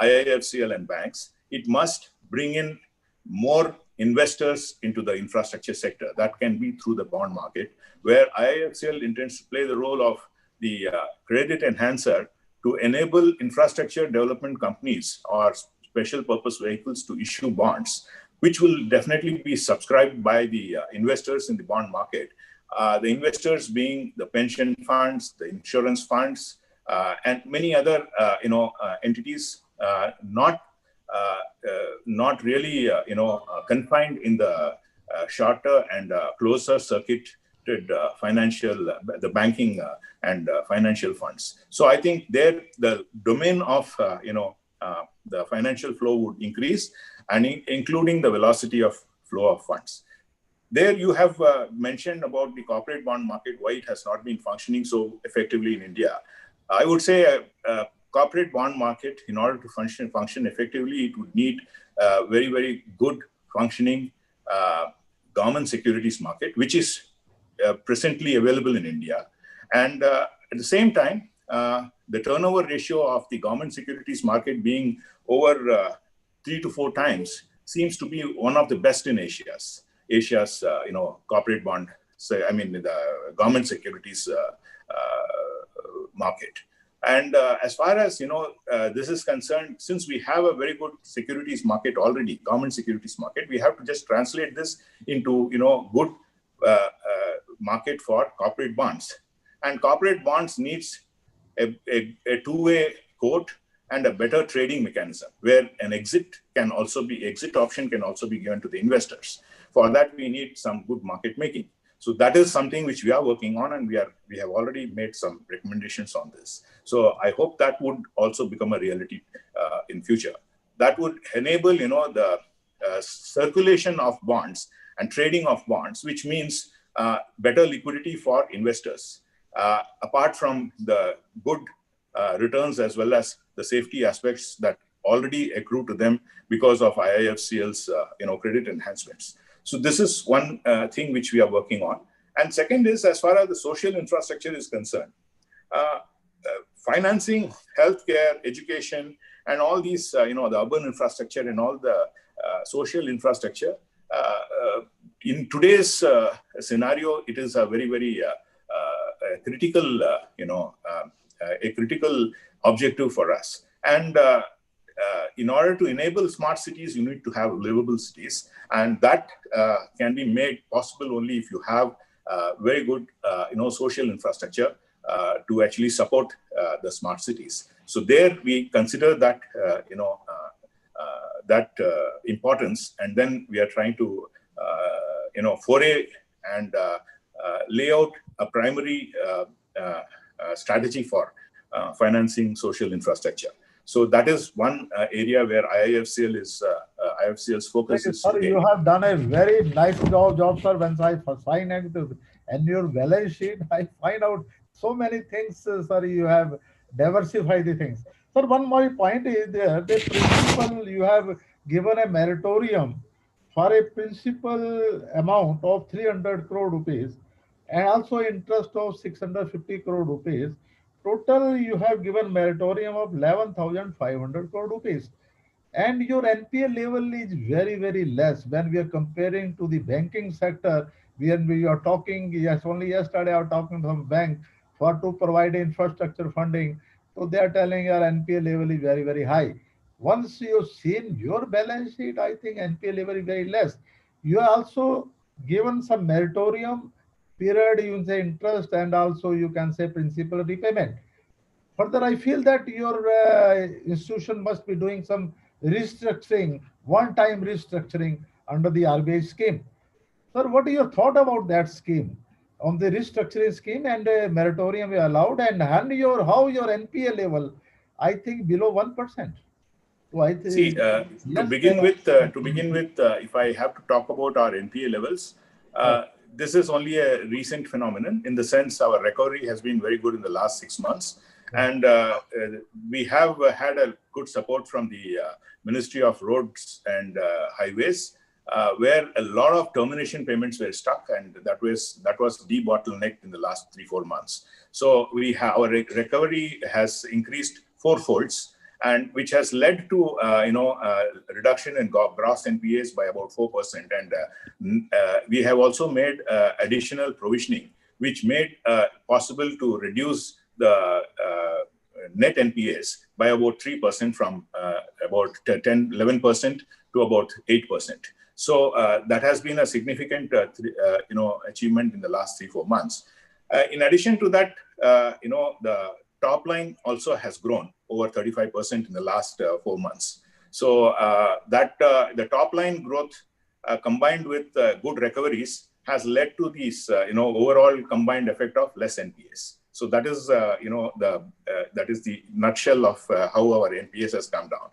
IIFCL and banks, it must bring in more investors into the infrastructure sector. That can be through the bond market, where IIFCL intends to play the role of the credit enhancer to enable infrastructure development companies or special purpose vehicles to issue bonds, which will definitely be subscribed by the investors in the bond market. The investors being the pension funds, the insurance funds, and many other entities, not really confined in the shorter and closer circuited the banking and financial funds. So I think there the domain of the financial flow would increase, and including the velocity of flow of funds. There you have mentioned about the corporate bond market, why it has not been functioning so effectively in India. I would say a corporate bond market, in order to function effectively, it would need a very, very good functioning government securities market, which is presently available in India. And at the same time, the turnover ratio of the government securities market being over 3 to 4 times seems to be one of the best in Asia's corporate bond. So I mean the government securities market. And as far as this is concerned, since we have a very good securities market already, government securities market, we have to just translate this into good market for corporate bonds. And corporate bonds needs a two-way quote and a better trading mechanism where an exit option can also be given to the investors. For that, we need some good market making. So that is something which we are working on, and we have already made some recommendations on this. So I hope that would also become a reality in future. That would enable the circulation of bonds and trading of bonds, which means better liquidity for investors. Apart from the good returns as well as the safety aspects that already accrue to them because of IIFCL's credit enhancements. So this is one thing which we are working on. And second is, as far as the social infrastructure is concerned, financing healthcare, education, and all these, the urban infrastructure and all the social infrastructure. In today's scenario, it is a very, very critical, a critical objective for us. And in order to enable smart cities, you need to have livable cities, and that can be made possible only if you have very good, social infrastructure to actually support the smart cities. So there we consider that, importance, and then we are trying to, foray and lay out a primary strategy for financing social infrastructure. So that is one area where IIFCL's focus is. Sir, you have done a very nice job, sir. When I sign into annual balance sheet, I find out so many things, sir. You have diversified the things. Sir, one more point is there. The principal, you have given a moratorium for a principal amount of 300 crore rupees and also interest of 650 crore rupees. Total, you have given moratorium of 11,500 crore rupees. And your NPA level is very, very less when we are comparing to the banking sector. When we are talking, only yesterday I was talking to some bank to provide infrastructure funding. So they are telling your NPA level is very, very high. Once you've seen your balance sheet, I think NPA level is very less. You are also given some moratorium period, you can say interest, and also you can say principal repayment. Further, I feel that your institution must be doing some restructuring, one-time restructuring under the RBI scheme. Sir, what is your thought about that scheme? On the restructuring scheme and moratorium we allowed, and how your NPA level, I think below 1%. So I think, see, to begin with, if I have to talk about our NPA levels, this is only a recent phenomenon in the sense our recovery has been very good in the last 6 months. And we have had a good support from the Ministry of Roads and Highways, where a lot of termination payments were stuck, and that was debottlenecked in the last 3-4 months. So our recovery has increased 4-folds, and which has led to reduction in gross NPAs by about 4%. And we have also made additional provisioning, which made possible to reduce the net NPAs by about 3% from about 11% to about 8%. So that has been a significant achievement in the last 3-4 months. In addition to that, the top line also has grown over 35% in the last 4 months. So the top line growth combined with good recoveries has led to this overall combined effect of less NPAs. So that is that is the nutshell of how our NPAs has come down.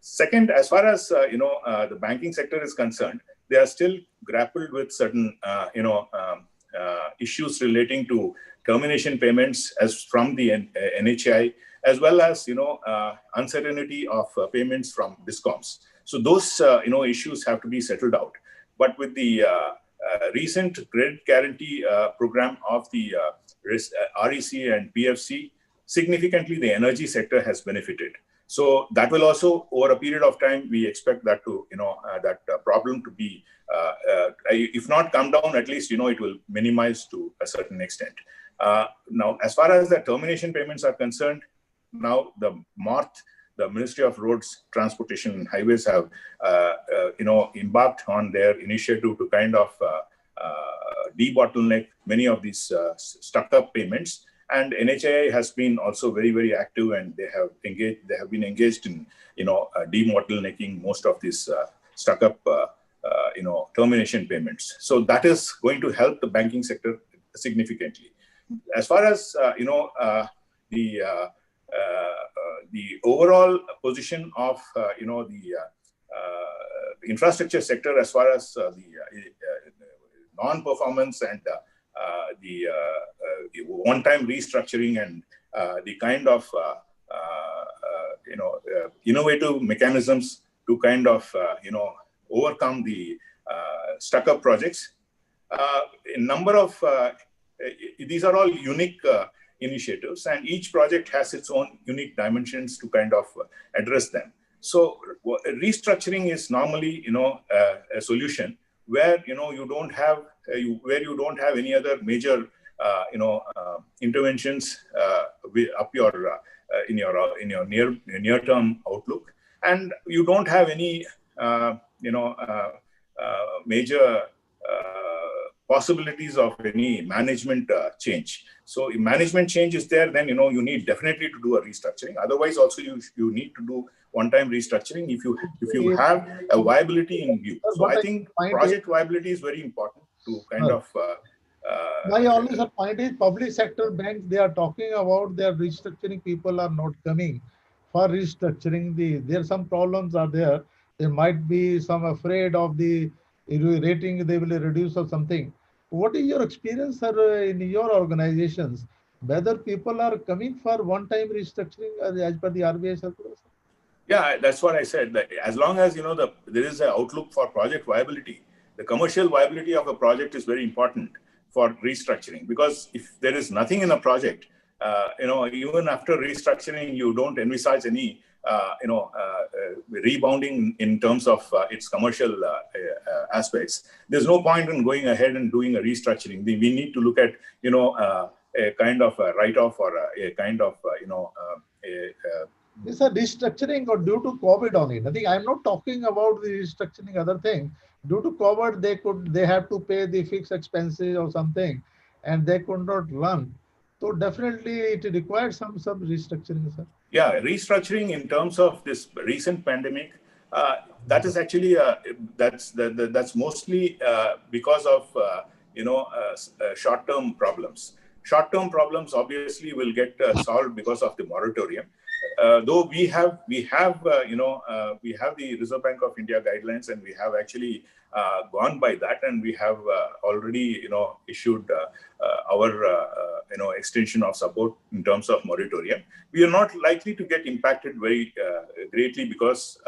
Second, as far as the banking sector is concerned, they are still grappled with certain issues relating to termination payments as from the NHAI, as well as uncertainty of payments from DISCOMs. So those issues have to be settled out. But with the recent credit guarantee program of the REC and PFC, significantly the energy sector has benefited. So that will also, over a period of time, we expect that to, that problem to be, if not come down, at least, it will minimize to a certain extent. Now, as far as the termination payments are concerned, now the Ministry of Roads, Transportation and Highways have, embarked on their initiative to kind of debottleneck many of these stuck-up payments. And NHAI has been also very, very active, and they have been engaged in, debottlenecking most of these stuck-up, termination payments. So that is going to help the banking sector significantly. As far as, the overall position of, the infrastructure sector, as far as the non-performance and the one-time restructuring and the kind of innovative mechanisms to kind of overcome the stuck-up projects. A number of these are all unique initiatives, and each project has its own unique dimensions to kind of address them. So restructuring is normally a solution where you don't have any other major interventions up your in your near-term outlook, and you don't have any major possibilities of any management change. So if management change is there, then you need definitely to do a restructuring. Otherwise, also you need to do one-time restructuring if you have a viability in view. So I think project viability is very important to kind of. My only point is public sector banks, they are talking about their restructuring. People are not coming for restructuring. There some problems are there. There might be some afraid of the rating they will reduce or something. What is your experience, sir, in your organizations? Whether people are coming for one-time restructuring as per the RBI circular? Yeah, that's what I said. That as long as there is an outlook for project viability, the commercial viability of a project is very important for restructuring. Because if there is nothing in a project, even after restructuring, you don't envisage any rebounding in terms of its commercial aspects. There's no point in going ahead and doing a restructuring. We need to look at a kind of a write-off or a kind of This is a restructuring or due to COVID only. Nothing. I'm not talking about the restructuring other thing. Due to COVID, they have to pay the fixed expenses or something, and they could not run. So definitely it requires some restructuring, sir. Yeah, restructuring in terms of this recent pandemic, that is actually that's mostly because of short-term problems. Short-term problems obviously will get solved because of the moratorium. Though we have the Reserve Bank of India guidelines, and we have actually gone by that, and we have already issued our extension of support in terms of moratorium. We are not likely to get impacted very greatly because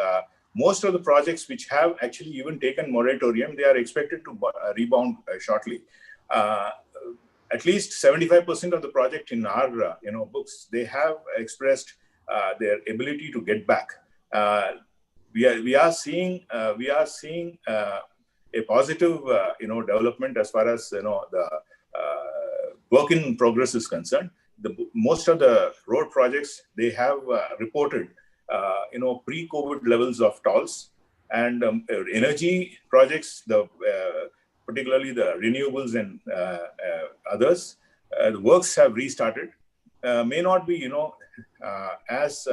most of the projects which have actually even taken moratorium, they are expected to rebound shortly. At least 75% of the project in our books, they have expressed their ability to get back. We are seeing a positive development as far as the work in progress is concerned. Most of the road projects, they have reported pre-COVID levels of tolls, and energy projects, particularly the renewables and others, the works have restarted. May not be as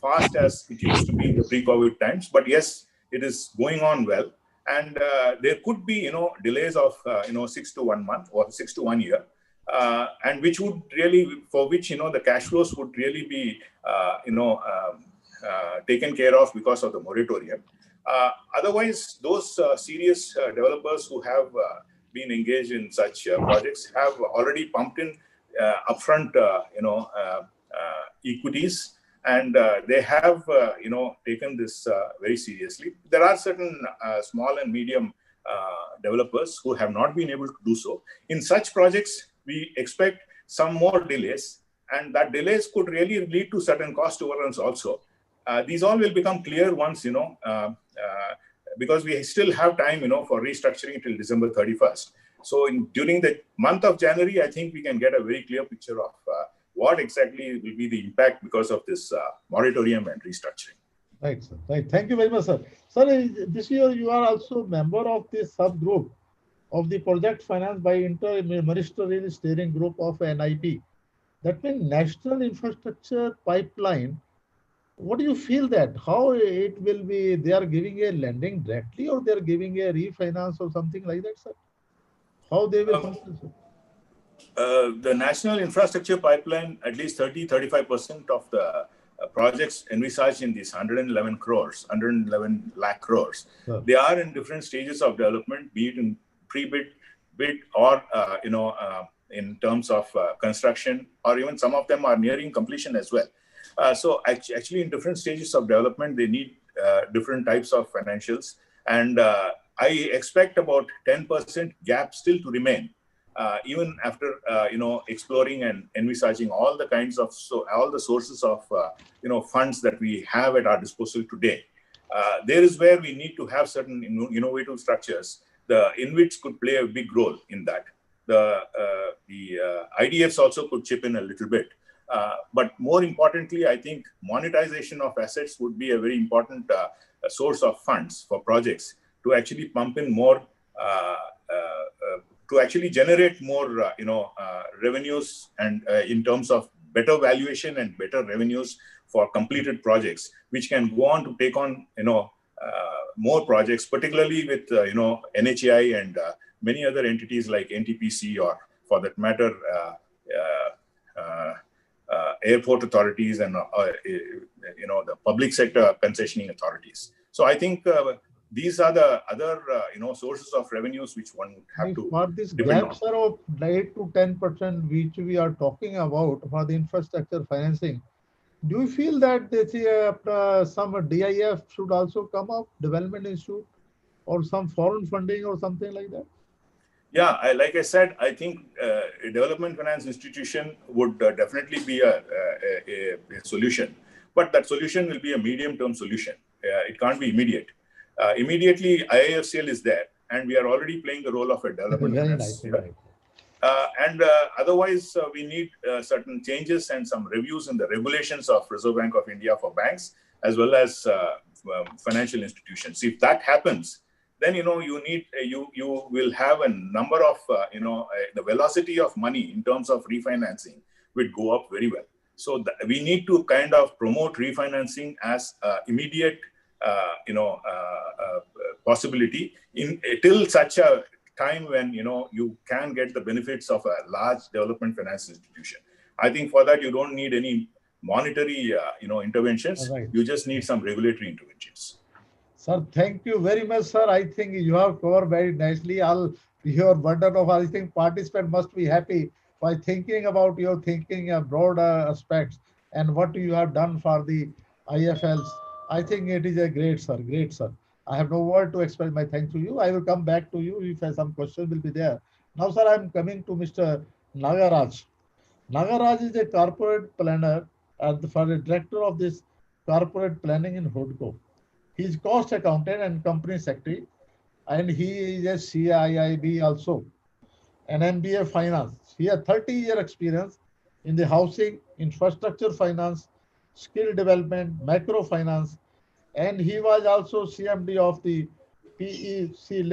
fast as it used to be in the pre-COVID times, but yes, it is going on well. And there could be delays of 6 to 1 month or 6 to 1 year, and which would really, for which the cash flows would really be taken care of because of the moratorium. Otherwise, those serious developers who have been engaged in such projects have already pumped in upfront equities, and they have taken this very seriously. There are certain small and medium developers who have not been able to do so. In such projects, we expect some more delays, and that delays could really lead to certain cost overruns also. These all will become clear once, because we still have time, for restructuring till December 31st. So during the month of January, I think we can get a very clear picture of what exactly will be the impact because of this moratorium and restructuring. Right, sir. Right. Thank you very much, sir. Sir, this year you are also member of this subgroup of the project financed by Inter-Ministerial Steering Group of NIP. That means National Infrastructure Pipeline. What do you feel that? How it will be? They are giving a lending directly, or they are giving a refinance or something like that, sir? How they will function, sir? The National Infrastructure Pipeline, at least 30-35% of the projects envisaged in these 111 lakh crores, Sure. They are in different stages of development, be it in pre-bid, bid, or in terms of construction, or even some of them are nearing completion as well. So actually, in different stages of development, they need different types of financials, and I expect about 10% gap still to remain. Even after exploring and envisaging all the kinds of all the sources of funds that we have at our disposal today, there is where we need to have certain innovative structures. The InvITs could play a big role in that. The IDFs also could chip in a little bit. But more importantly, I think monetization of assets would be a very important source of funds for projects to actually pump in more. To actually generate more, revenues, and in terms of better valuation and better revenues for completed projects, which can go on to take on, more projects, particularly with, NHAI and many other entities like NTPC, or for that matter, airport authorities and, the public sector concessioning authorities. So I think these are the other, sources of revenues which one would have to for this depend gaps are of 8 to 10%, which we are talking about for the infrastructure financing. Do you feel that some DIF should also come up, Development Institute, or some foreign funding or something like that? Yeah, like I said, I think a development finance institution would definitely be a solution, but that solution will be a medium-term solution. It can't be immediate. Immediately, IIFCL is there, and we are already playing the role of a development finance. Nice, right. And otherwise, we need certain changes and some reviews in the regulations of Reserve Bank of India for banks, as well as financial institutions. If that happens, then you will have a number of the velocity of money in terms of refinancing would go up very well. So we need to kind of promote refinancing as immediate possibility till such a time when you can get the benefits of a large development finance institution. I think for that you don't need any monetary interventions. Right. You just need some regulatory interventions. Sir, thank you very much, sir. I think you have covered very nicely all your burden of. I think participant must be happy by thinking about your thinking broad aspects and what you have done for the IFLs. I think it is a great, sir. Great, sir. I have no word to express my thanks to you. I will come back to you if some questions will be there. Now, sir, I am coming to Mr. Nagaraj. Nagaraj is a corporate planner and for the director of this corporate planning in HUDCO. He is cost accountant and company secretary, and he is a CIIB also, an MBA finance. He has 30-year experience in the housing, infrastructure finance, skill development, microfinance, and he was also CMD of the PEC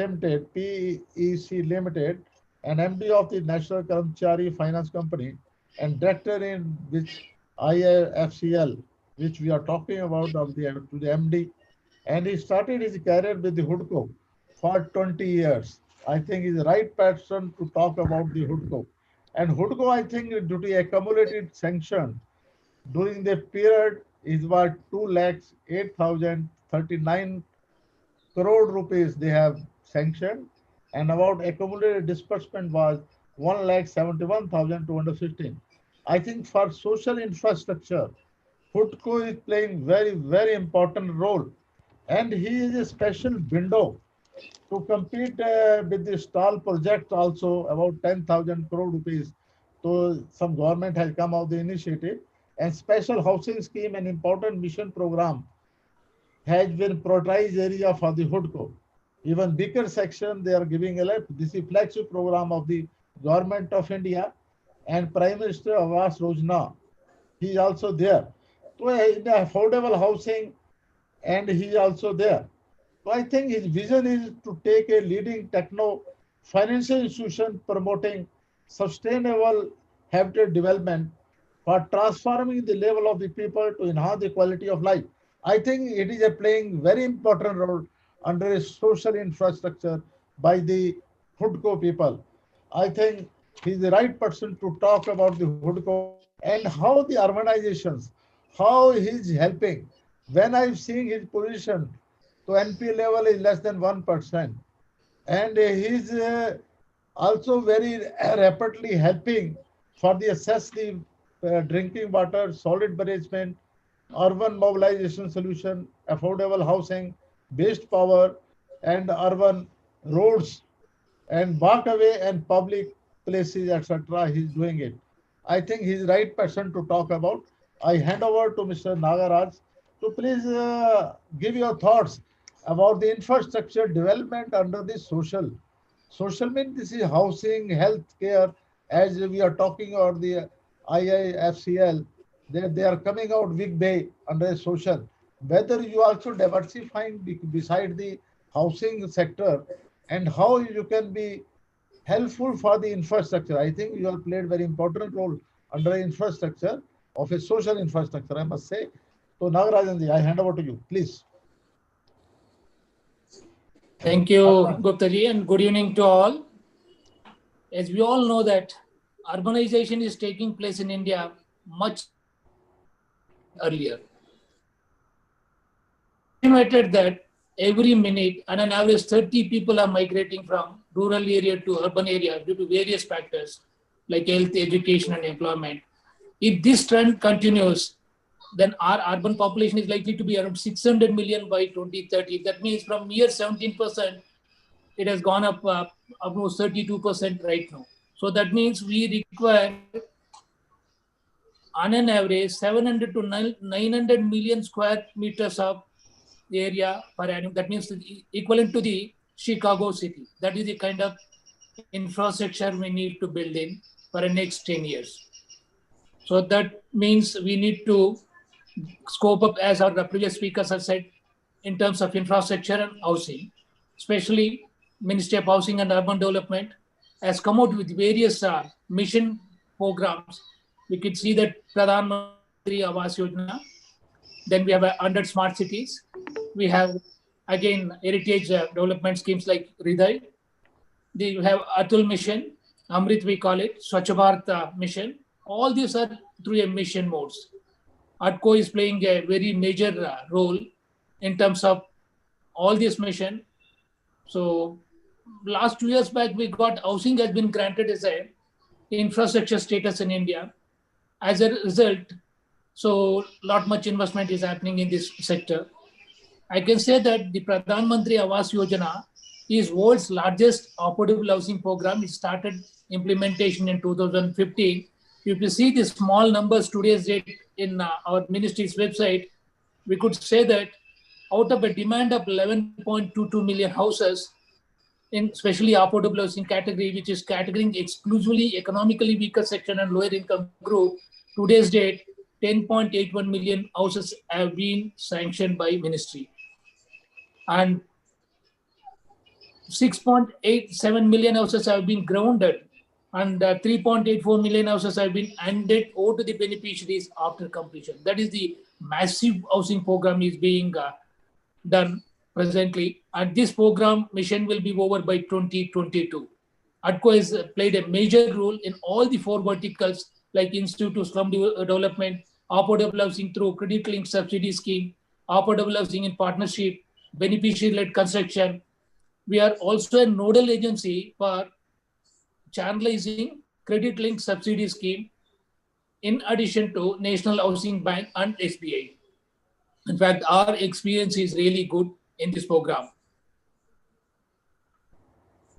Limited, and MD of the National Karamchari Finance Company, and director in which IIFCL, which we are talking about to the MD. And he started his career with the HUDCO for 20 years. I think he's the right person to talk about the HUDCO. And HUDCO, I think, due to accumulated sanction during the period is what 2,08,039 crore rupees they have sanctioned, and about accumulated disbursement was 1,71,215. I think for social infrastructure, HUDCO is playing very, very important role. And he is a special window to compete with the stall project also about 10,000 crore rupees. So some government has come out the initiative and special housing scheme and important mission program has been prioritized area for the HUDCO. Even bigger section they are giving a lot. This is flagship program of the government of India and Prime Minister Awas Yojana. He is also there. So in the affordable housing and he is also there. So I think his vision is to take a leading techno financial institution promoting sustainable habitat development for transforming the level of the people to enhance the quality of life. I think it is a playing very important role under a social infrastructure by the HUDCO people. I think he's the right person to talk about the HUDCO and how the urbanizations, how he's helping. When I've seen his position, to NP level is less than 1%. And he's also very rapidly helping for the access the drinking water, solid management, urban mobilization solution, affordable housing, waste power, and urban roads and walkaway and public places, etc. He's doing it. I think he's the right person to talk about. I hand over to Mr. Nagaraj to please give your thoughts about the infrastructure development under the social. Social means this is housing, health care, as we are talking about the IIFCL, they are coming out big day under social. Whether you also diversifying beside the housing sector and how you can be helpful for the infrastructure. I think you have played very important role under infrastructure of a social infrastructure, I must say. So Nagarajanji, I hand over to you, please. Thank you, Gupta ji, and good evening to all. As we all know that urbanization is taking place in India much earlier. Estimated that every minute, on an average, 30 people are migrating from rural area to urban area due to various factors like health, education, and employment. If this trend continues, then our urban population is likely to be around 600 million by 2030. That means from mere 17%, it has gone up almost 32% right now. So that means we require, on an average, 700 to 900 million square meters of area per annum. That means equivalent to the Chicago city. That is the kind of infrastructure we need to build in for the next 10 years. So that means we need to scope up, as our previous speakers have said, in terms of infrastructure and housing, especially Ministry of Housing and Urban Development has come out with various mission programs. We could see that Pradhan Mantri Awas Yojana. Then we have 100 smart cities. We have, again, heritage development schemes like Hriday. We have Atul Mission, Amrit we call it, Swachh Bharat Mission. All these are through a mission modes. ATCO is playing a very major role in terms of all this mission. So last 2 years back, we got housing has been granted as a infrastructure status in India. As a result, so not much investment is happening in this sector. I can say that the Pradhan Mantri Awas Yojana is world's largest affordable housing program. It started implementation in 2015. If you see the small numbers today's date in our ministry's website, we could say that out of a demand of 11.22 million houses, in especially affordable housing category, which is catering exclusively economically weaker section and lower income group, today's date, 10.81 million houses have been sanctioned by ministry. And 6.87 million houses have been grounded, and 3.84 million houses have been handed over to the beneficiaries after completion. That is the massive housing program is being done presently. And this program mission will be over by 2022. ATCO has played a major role in all the four verticals like Institute to Slum Development, affordable housing through credit linked subsidy scheme, affordable housing in partnership, beneficiary-led construction. We are also a nodal agency for channelizing credit linked subsidy scheme in addition to National Housing Bank and SBI. In fact, our experience is really good in this program.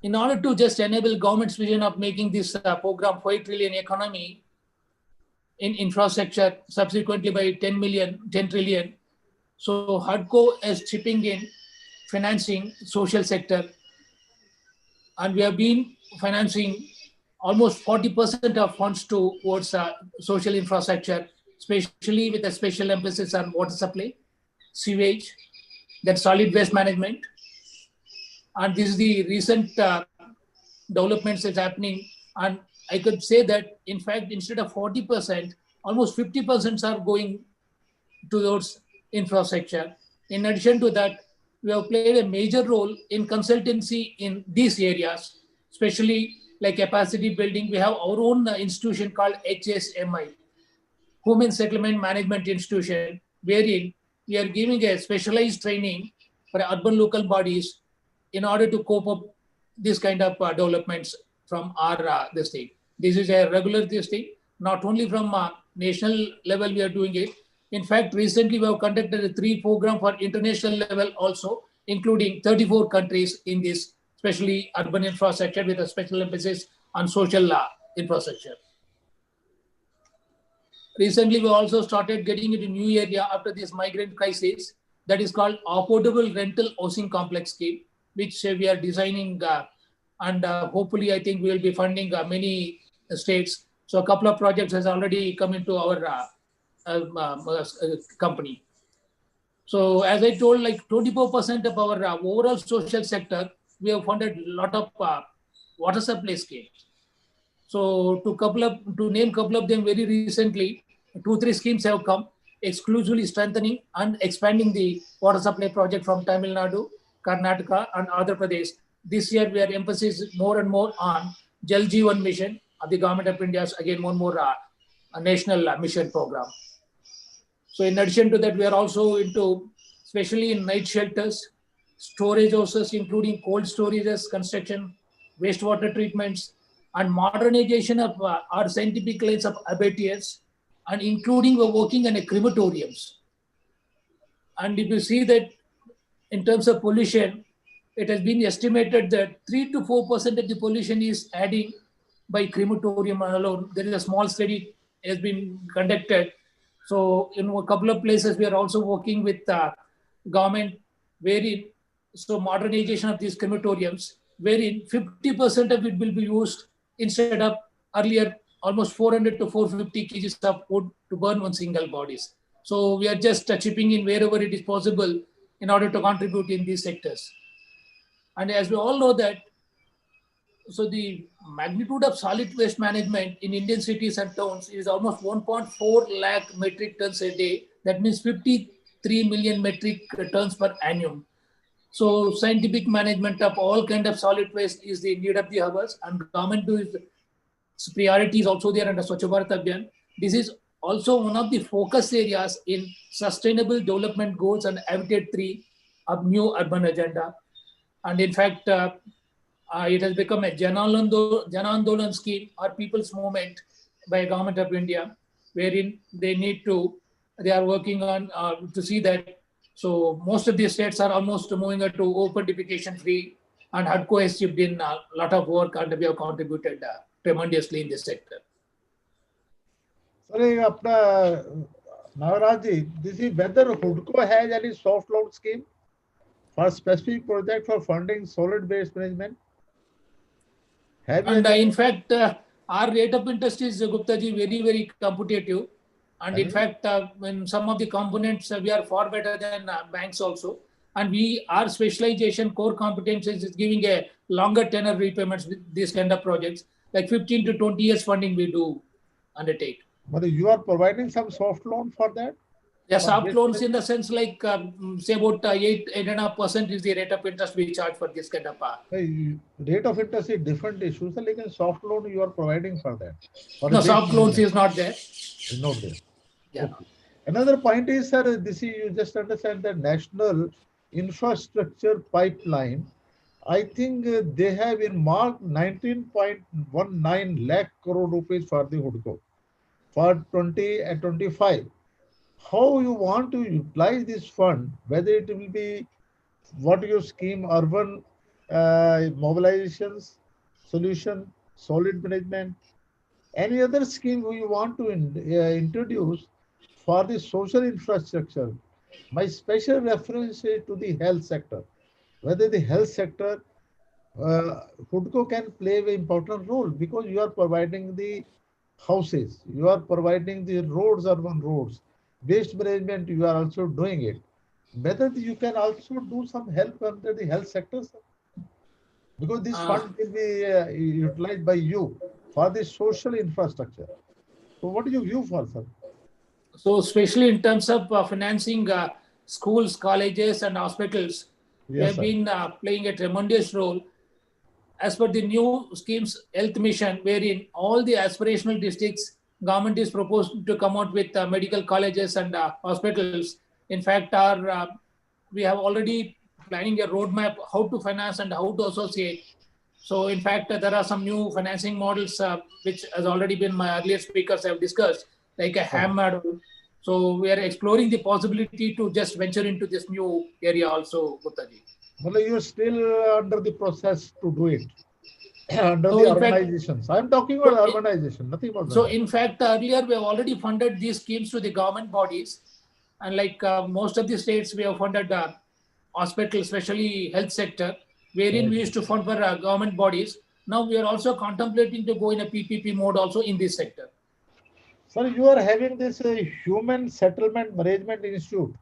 in order to just enable government's vision of making this program 5 trillion economy in infrastructure, subsequently by 10 trillion. So HUDCO is chipping in, financing social sector, and we have been financing almost 40% of funds towards social infrastructure, especially with a special emphasis on water supply, sewage, that solid waste management. And this is the recent developments that's happening. And I could say that, in fact, instead of 40%, almost 50% are going towards infrastructure. In addition to that, we have played a major role in consultancy in these areas, especially like capacity building. We have our own institution called HSMI, Human Settlement Management Institution, wherein we are giving a specialized training for urban local bodies in order to cope up this kind of developments from our this thing. This is a regular this thing, not only from national level we are doing it. In fact, recently we have conducted a 3 program for international level also, including 34 countries in this, especially urban infrastructure with a special emphasis on social infrastructure. Recently, we also started getting into new area after this migrant crisis that is called Affordable Rental Housing Complex Scheme, which we are designing and hopefully I think we will be funding many states. So a couple of projects has already come into our company. So as I told, like 24% of our overall social sector, we have funded a lot of water supply schemes. So to name couple of them very recently, 2-3 schemes have come, exclusively strengthening and expanding the water supply project from Tamil Nadu, Karnataka, and Andhra Pradesh. This year we are emphasizing more and more on Jal Jeevan mission of the government of India's again one more a national mission program. So in addition to that, we are also into, especially in night shelters, storage houses, including cold storages, construction, wastewater treatments, and modernization of our scientific lines of abattoirs, and including we're working in a crematoriums. And if you see that in terms of pollution, it has been estimated that 3 to 4% of the pollution is adding by crematorium alone. There is a small study has been conducted. So in a couple of places, we are also working with government, wherein, so modernization of these crematoriums, wherein 50% of it will be used instead of earlier almost 400 to 450 kgs of wood to burn one single bodies. So we are just chipping in wherever it is possible in order to contribute in these sectors. And as we all know that, so the magnitude of solid waste management in Indian cities and towns is almost 1.4 lakh metric tons a day. That means 53 million metric tons per annum. So scientific management of all kind of solid waste is the need of the hours, and government does priorities also there under Swachh Bharat Abhiyan. This is also one of the focus areas in Sustainable Development Goals and Habitat 3 of new urban agenda. And in fact, it has become a Jan Andolan scheme or people's movement by Government of India, wherein they are working on to see that. So most of the states are almost moving to open defecation free, and HUDCO has chipped in a lot of work and we have contributed tremendously in this sector. Sorry, Nagaraj ji, this is whether HUDCO has any soft loan scheme for specific project for funding solid waste management? And in fact, our rate of interest is, Gupta ji, very, very competitive. And in fact, when some of the components, we are far better than banks also. And our specialization core competencies is giving a longer tenor repayments with these kind of projects, like 15 to 20 years funding we do undertake. But you are providing some soft loan for that? Yeah, soft loans in the sense like, say about 8.5% is the rate of interest we charge for this kind of. Rate of interest is different issue. So like a soft loan you are providing for that. For no, soft loans is not there. It's not there. Yeah. Okay. Another point is, sir, this is, you just understand the national infrastructure pipeline. I think they have earmarked 19.19 lakh crore rupees for the HUDCO for 20 and 25. How you want to utilize this fund, whether it will be what your scheme, urban mobilizations, solution, solid management, any other scheme we want to introduce for the social infrastructure. My special reference is to the health sector. Whether the health sector, HUDCO can play an important role because you are providing the houses, you are providing the roads, urban roads, waste management, you are also doing it. Whether you can also do some help under the health sector, sir? Because this fund will be utilized by you for the social infrastructure. So what do you view for, sir? So especially in terms of financing schools, colleges and hospitals, we Yes, have sir. been playing a tremendous role as per the new schemes health mission, wherein all the aspirational districts, government is proposed to come out with medical colleges and hospitals. In fact, we have already planning a roadmap how to finance and how to associate. So in fact, there are some new financing models which has already been my earlier speakers have discussed, like a ham model. So we are exploring the possibility to just venture into this new area also, Guptaji. Well, you are still under the process to do it under So the in fact, urbanizations. I am talking about so urbanization, nothing more than So that. in fact, earlier we have already funded these schemes to the government bodies, and like most of the states, we have funded hospitals, especially health sector, wherein Right. we used to fund for government bodies. Now we are also contemplating to go in a PPP mode also in this sector. Sir, you are having this Human Settlement Management Institute.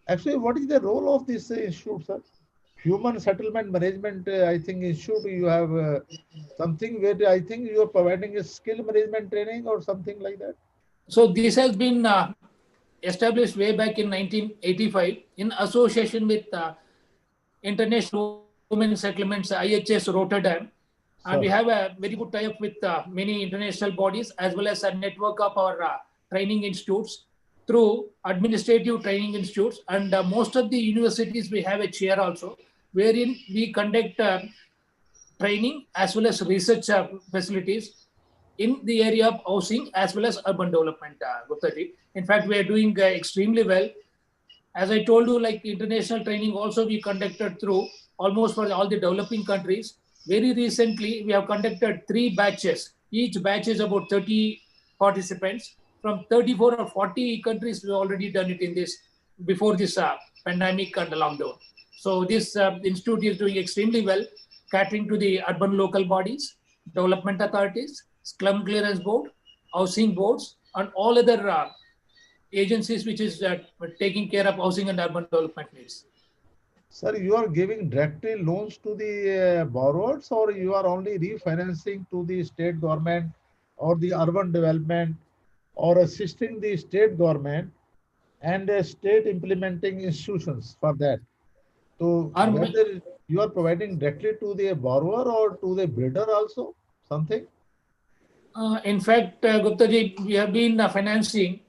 Actually, what is the role of this institute, sir? Human Settlement Management, I think, institute, you have something where I think you are providing a skill management training or something like that. So this has been established way back in 1985 in association with International Women Settlements IHS Rotterdam. And we Sir, have a very good tie-up with many international bodies as well as a network of our training institutes through administrative training institutes. And most of the universities, we have a chair also, wherein we conduct training as well as research facilities in the area of housing as well as urban development, Guptaji. In fact, we are doing extremely well. As I told you, like international training also we conducted through almost for all the developing countries. Very recently, we have conducted 3 batches. Each batch is about 30 participants from 34 or 40 countries. We already done it in this before this pandemic and the lockdown. So this institute is doing extremely well, catering to the urban local bodies, development authorities, slum clearance board, housing boards, and all other agencies which is taking care of housing and urban development needs. sir, you are giving directly loans to the borrowers or you are only refinancing to the state government or the urban development or assisting the state government and state implementing institutions for that. So Our, whether you are providing directly to the borrower or to the builder also something? in fact, Gupta ji, we have been financing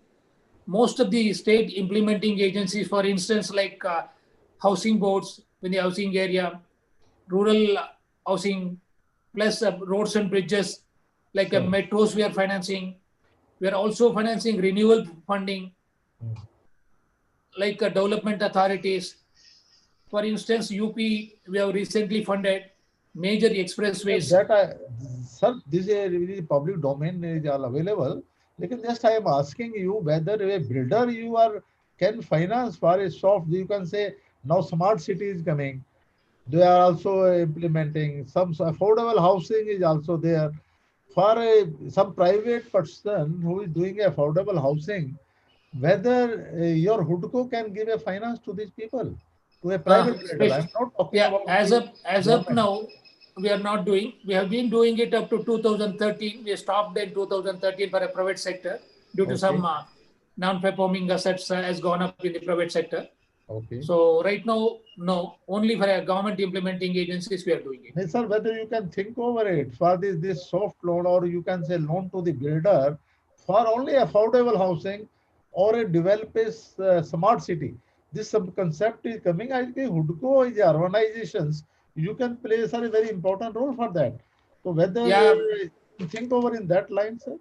most of the state implementing agencies, for instance, like housing boards in the housing area, rural housing, plus roads and bridges, like Sir. metros we are financing. We are also financing renewal funding, like development authorities. For instance, UP, we have recently funded major expressways. That I, sir, this is public domain is all available. Lekin just I am asking you whether a builder you are can finance for a soft. You can say now smart city is coming. They are also implementing some affordable housing is also there. For some private person who is doing affordable housing, whether your HUDCO can give a finance to these people, to a private builder. I'm not talking Yeah, about as the of government. now, we are not doing. We have been doing it up to 2013. We stopped in 2013 for a private sector due to some Okay, non-performing assets has gone up in the private sector. okay. So right now, no, only for a government implementing agencies we are doing it. Sir, whether you can think over it for this soft loan or you can say loan to the builder for only affordable housing or a developed smart city. This some concept is coming. I think HUDCO is urbanizations. You can play sir, a very important role for that. So whether Yeah, you think over in that line, sir.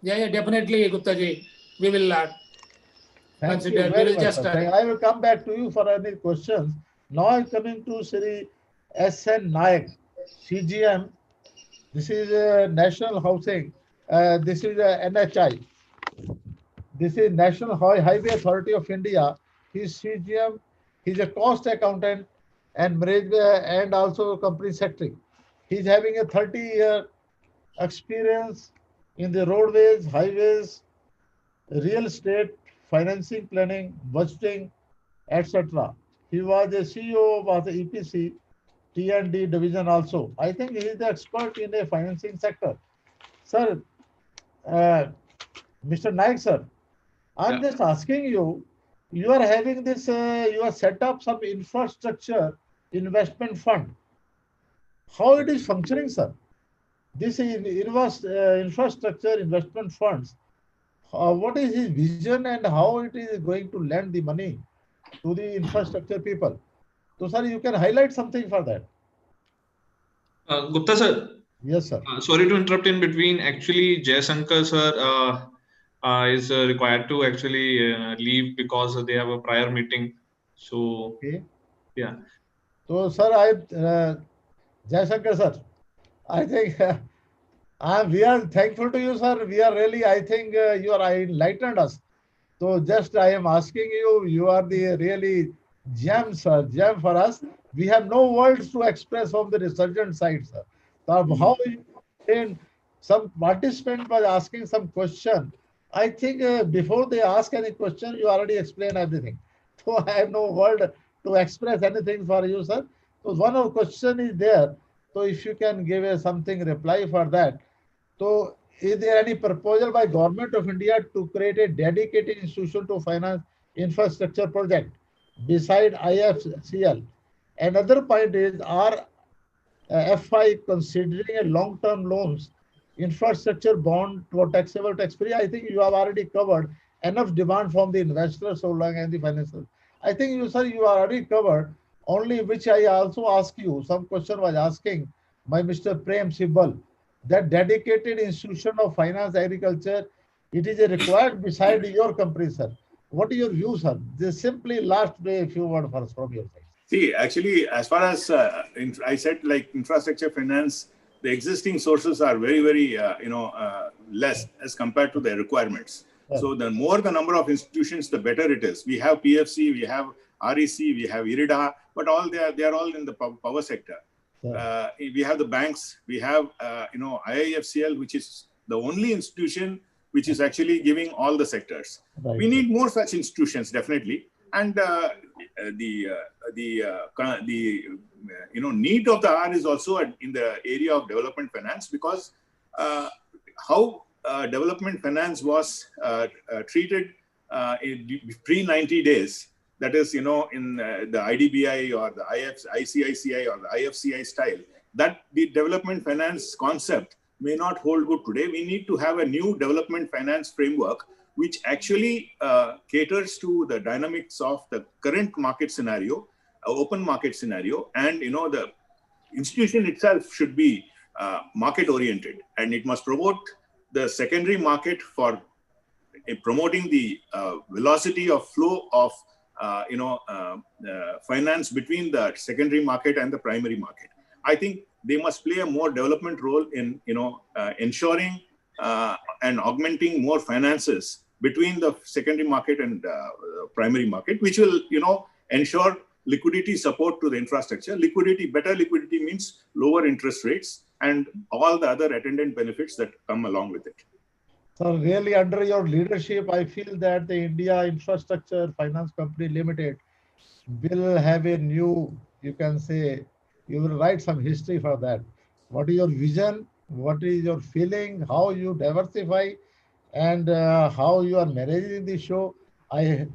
yeah, definitely, Gupta ji. We will Thank you consider. We very will much, just sir. I will come back to you for any questions. Now I'm coming to Sri SN Nayak, CGM. This is National Housing. This is NHI. This is National Highway Authority of India. He's CGM. He's a cost accountant and and also company secretary. He's having a 30-year experience in the roadways, highways, real estate, financing, planning, budgeting, etc. He was a CEO of the EPC T&D division also. I think he is the expert in the financing sector. Sir, uh, Mr. Naik, sir, I'm just asking you, you are having this, you have set up some infrastructure investment fund. How it is functioning, sir? This is infrastructure investment funds. What is his vision and how it is going to lend the money to the infrastructure people? So, sir, you can highlight something for that. Gupta sir. Yes, sir. Sorry to interrupt in between. Actually, Jaishankar sir is required to actually leave because they have a prior meeting. So, okay. Yeah. So, sir, Jaishankar sir, I think we are thankful to you, sir. We are really, I think you are enlightened us. So just I am asking you, you are the really gem, sir, gem for us. We have no words to express from the Resurgent side, sir. So how you in some participant was asking some question. I think before they ask any question, you already explained everything. So I have no word to express anything for you, sir. So one of question is there. So if you can give a something reply for that. So is there any proposal by Government of India to create a dedicated institution to finance infrastructure project beside IIFCL? Another point is, are FI considering a long-term loans infrastructure bond to taxable tax-free? I think you have already covered enough demand from the investors so long and the financiers. I think you, sir, you are already covered. Only which I also ask you, some question was asking by Mr. Prem Sibal, that dedicated institution of finance agriculture, it is a required beside your company, sir. What is your view, sir? Just simply last day, a few words first from your side. See, actually, as far as I said, like infrastructure finance, the existing sources are very, very, less as compared to the requirements. Yeah. So the more the number of institutions, the better it is. We have PFC, we have REC, we have IRIDA, but all they are all in the power sector. Yeah. We have the banks, we have, IIFCL, which is the only institution which is actually giving all the sectors. Right. We need more such institutions, definitely. And the need of the hour is also in the area of development finance, because how development finance was treated in pre-90 days, that is, in the IDBI or the ICICI or the IFCI style, that the development finance concept may not hold good today. We need to have a new development finance framework which actually caters to the dynamics of the current market scenario, open market scenario, and the institution itself should be market oriented, and it must promote the secondary market for promoting the velocity of flow of finance between the secondary market and the primary market. I think they must play a more development role in ensuring and augmenting more finances between the secondary market and primary market, which will, ensure liquidity support to the infrastructure. Better liquidity means lower interest rates and all the other attendant benefits that come along with it. So really, under your leadership, I feel that the India Infrastructure Finance Company Limited will have a new, you can say, you will write some history for that. What is your vision? What is your feeling? How you diversify and how you are managing the show? I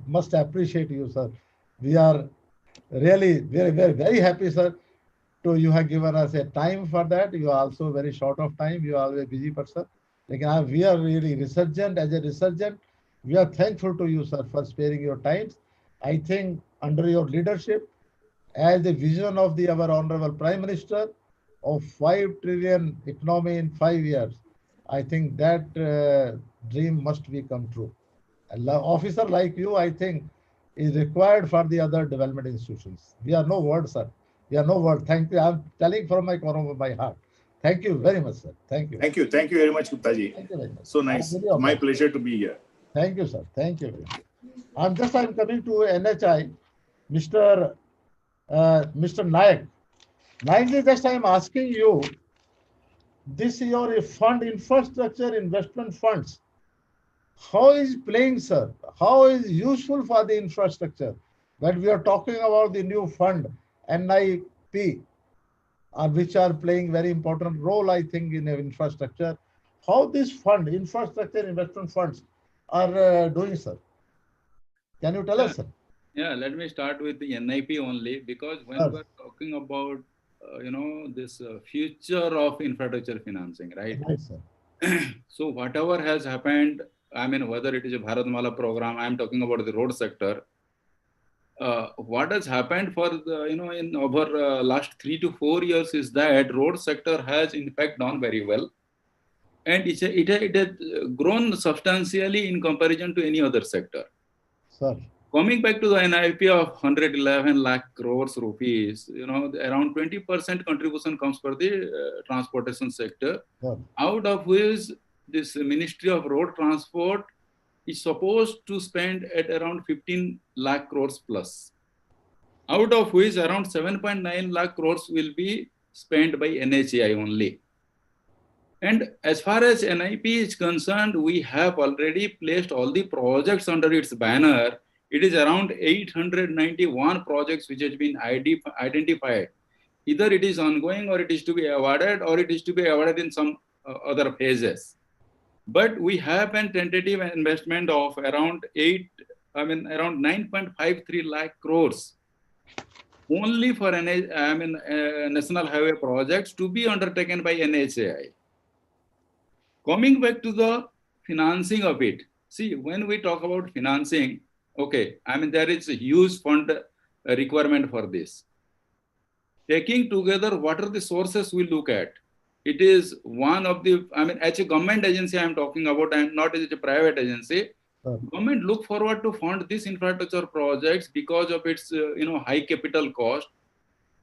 must appreciate you, sir. We are really very, very, very happy, sir, to you have given us a time for that. You are also very short of time. You are a busy person. Like, we are really Resurgent. As a Resurgent, we are thankful to you, sir, for sparing your time. I think under your leadership, as the vision of our Honorable Prime Minister of 5 trillion economy in 5 years, I think that dream must be come true. An officer like you, I think, is required for the other development institutions. We are no word, sir. Yeah, no word. Thank you. I'm telling from my corner of my heart. Thank you very much, sir. Thank you. Thank you. Thank you very much, Gupta ji. Thank you very much. So nice. It's my pleasure to be here. Thank you, sir. Thank you. I'm coming to NHI, Mr. Mr. Nayak. Nayak ji, just I'm asking you, this is your fund, infrastructure investment funds. How is playing, sir? How is useful for the infrastructure? When we are talking about the new fund, NIP, which are playing very important role, I think, in infrastructure. How this fund, infrastructure investment funds, are doing, sir? Can you tell us, sir? Yeah, let me start with the NIP only, because when we're talking about, this future of infrastructure financing, right? Right, sir. So whatever has happened, I mean, whether it is a Bharatmala program, I'm talking about the road sector. What has happened for the, in over last 3 to 4 years is that road sector has in fact done very well. And it has grown substantially in comparison to any other sector. Sir. Coming back to the NIP of 111 lakh crores rupees, around 20% contribution comes for the transportation sector, out of which this Ministry of Road Transport is supposed to spend at around 15 lakh crores plus, out of which around 7.9 lakh crores will be spent by NHAI only. And as far as NIP is concerned, we have already placed all the projects under its banner. It is around 891 projects which has been identified. Either it is ongoing, or it is to be awarded, or it is to be awarded in some other phases. But we have a tentative investment of around 9.53 lakh crores only for national highway projects to be undertaken by NHAI. Coming back to the financing of it, see, when we talk about financing, okay, there is a huge fund requirement for this. Taking together, what are the sources we look at? It is one of the, as a government agency I'm talking about, I'm not as a private agency. Government look forward to fund these infrastructure projects because of its, high capital cost.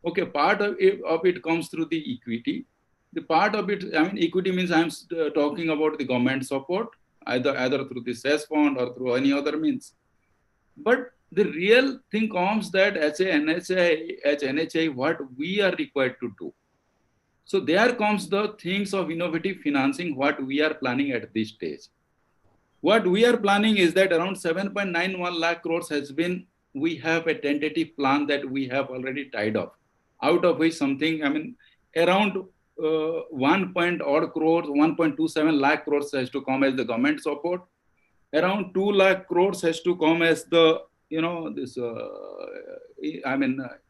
Okay, part of it comes through the equity. The part of it, equity means I'm talking about the government support, either through the cess fund or through any other means. But the real thing comes that as NHAI, what we are required to do. So there comes the things of innovative financing, what we are planning at this stage. What we are planning is that around 7.91 lakh crores we have a tentative plan that we have already tied up, out of which something, around 1 crores, 1.27 lakh crores has to come as the government support. Around 2 lakh crores has to come as the,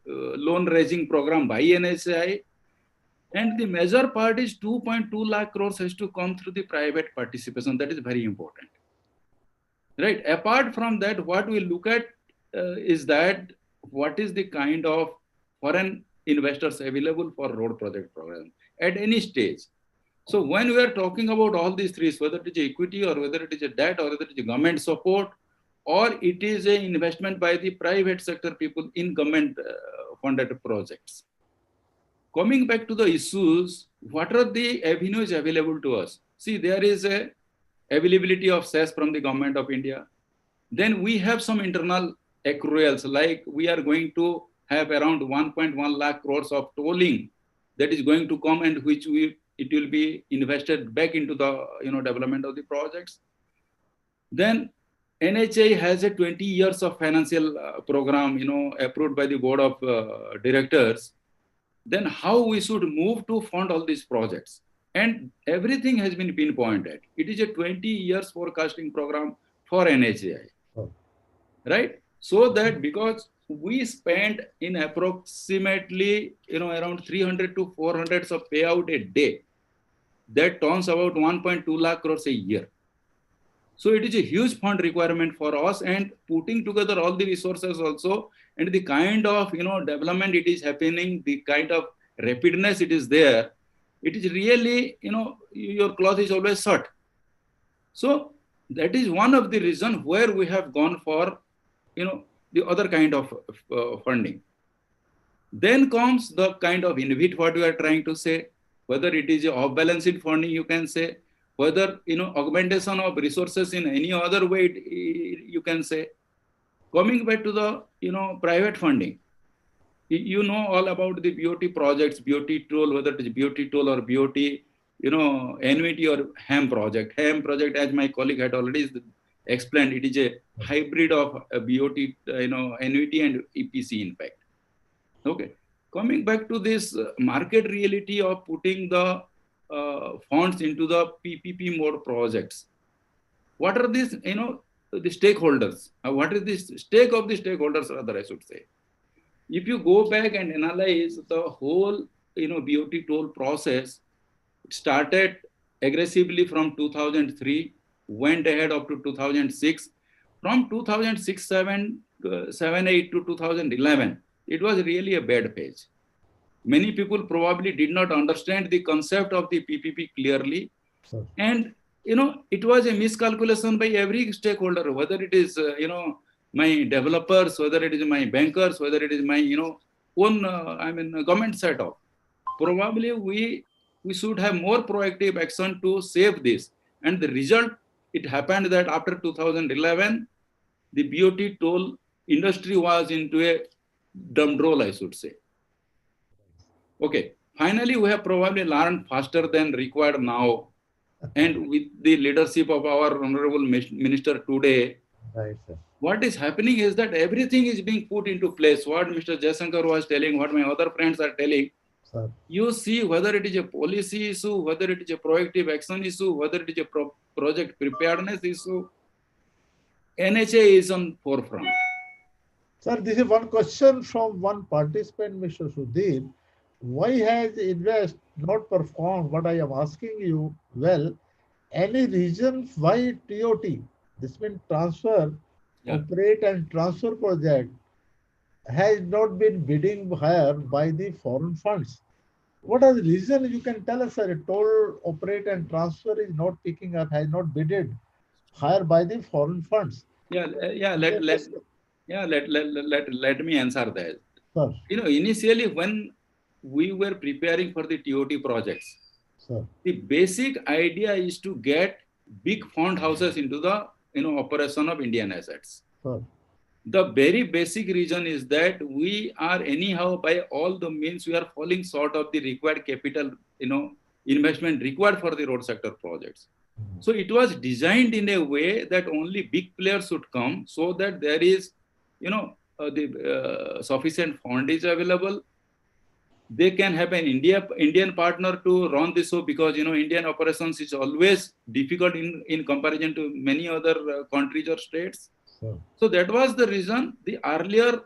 loan raising program by NHAI. And the major part is 2.2 lakh crores has to come through the private participation. That is very important. Right. Apart from that, what we look at is that what is the kind of foreign investors available for road project program at any stage. So when we are talking about all these three, whether it is equity or whether it is a debt or whether it is government support or it is an investment by the private sector people in government funded projects. Coming back to the issues, what are the avenues available to us? See, there is a availability of cess from the government of India. Then we have some internal accruals, like we are going to have around 1.1 lakh crores of tolling that is going to come and which it will be invested back into the development of the projects. Then NHAI has a 20 years of financial program approved by the board of directors. Then how we should move to fund all these projects. And everything has been pinpointed. It is a 20 years forecasting program for NHAI, right? So that because we spend in approximately, around 300 to 400 of payout a day, that turns about 1.2 lakh crores a year. So it is a huge fund requirement for us, and putting together all the resources also, and the kind of, development it is happening, the kind of rapidness it is there, it is really, your cloth is always short. So that is one of the reasons where we have gone for, the other kind of funding. Then comes the kind of innovate what we are trying to say, whether it is a off-balance sheet funding, you can say, whether augmentation of resources in any other way, you can say. Coming back to the private funding, you know all about the BOT projects, BOT toll, whether it is BOT toll or BOT, annuity or HAM project. HAM project, as my colleague had already explained, it is a hybrid of BOT, annuity and EPC, in fact. Okay. Coming back to this market reality of putting the funds into the PPP mode projects. What are these, the stakeholders? What is the stake of the stakeholders, rather, I should say? If you go back and analyze the whole, BOT toll process, it started aggressively from 2003, went ahead up to 2006. From 2006, 7, 8 to 2011, it was really a bad phase. Many people probably did not understand the concept of the PPP clearly. Sure. And, it was a miscalculation by every stakeholder, whether it is, my developers, whether it is my bankers, whether it is my, own, government setup. Probably we should have more proactive action to save this. And the result, it happened that after 2011, the BOT toll industry was into a dumb roll, I should say. Okay. Finally, we have probably learned faster than required now. And with the leadership of our Honorable Minister today, Right, sir. what is happening is that everything is being put into place. What Mr. Jaishankar was telling, what my other friends are telling, Sir. you see whether it is a policy issue, whether it is a proactive action issue, whether it is a project preparedness issue, NHAI is on forefront. Sir, this is one question from one participant, Mr. Sudhir. Why has Invest not performed what I am asking you? Well, any reason why TOT, this means transfer, operate and transfer project, has not been bidding higher by the foreign funds? What are the reason you can tell us, sir? Toll, operate and transfer is not picking up, has not bidded higher by the foreign funds. Let me answer that. Sir. Initially when we were preparing for the TOT projects, Sir. the basic idea is to get big fund houses into the operation of Indian assets. Sir. The very basic reason is that we are anyhow by all the means we are falling short of the required capital investment required for the road sector projects. So it was designed in a way that only big players should come so that there is the sufficient fund is available. They can have an Indian partner to run this show because Indian operations is always difficult in comparison to many other countries or states. Sure. So that was the reason the earlier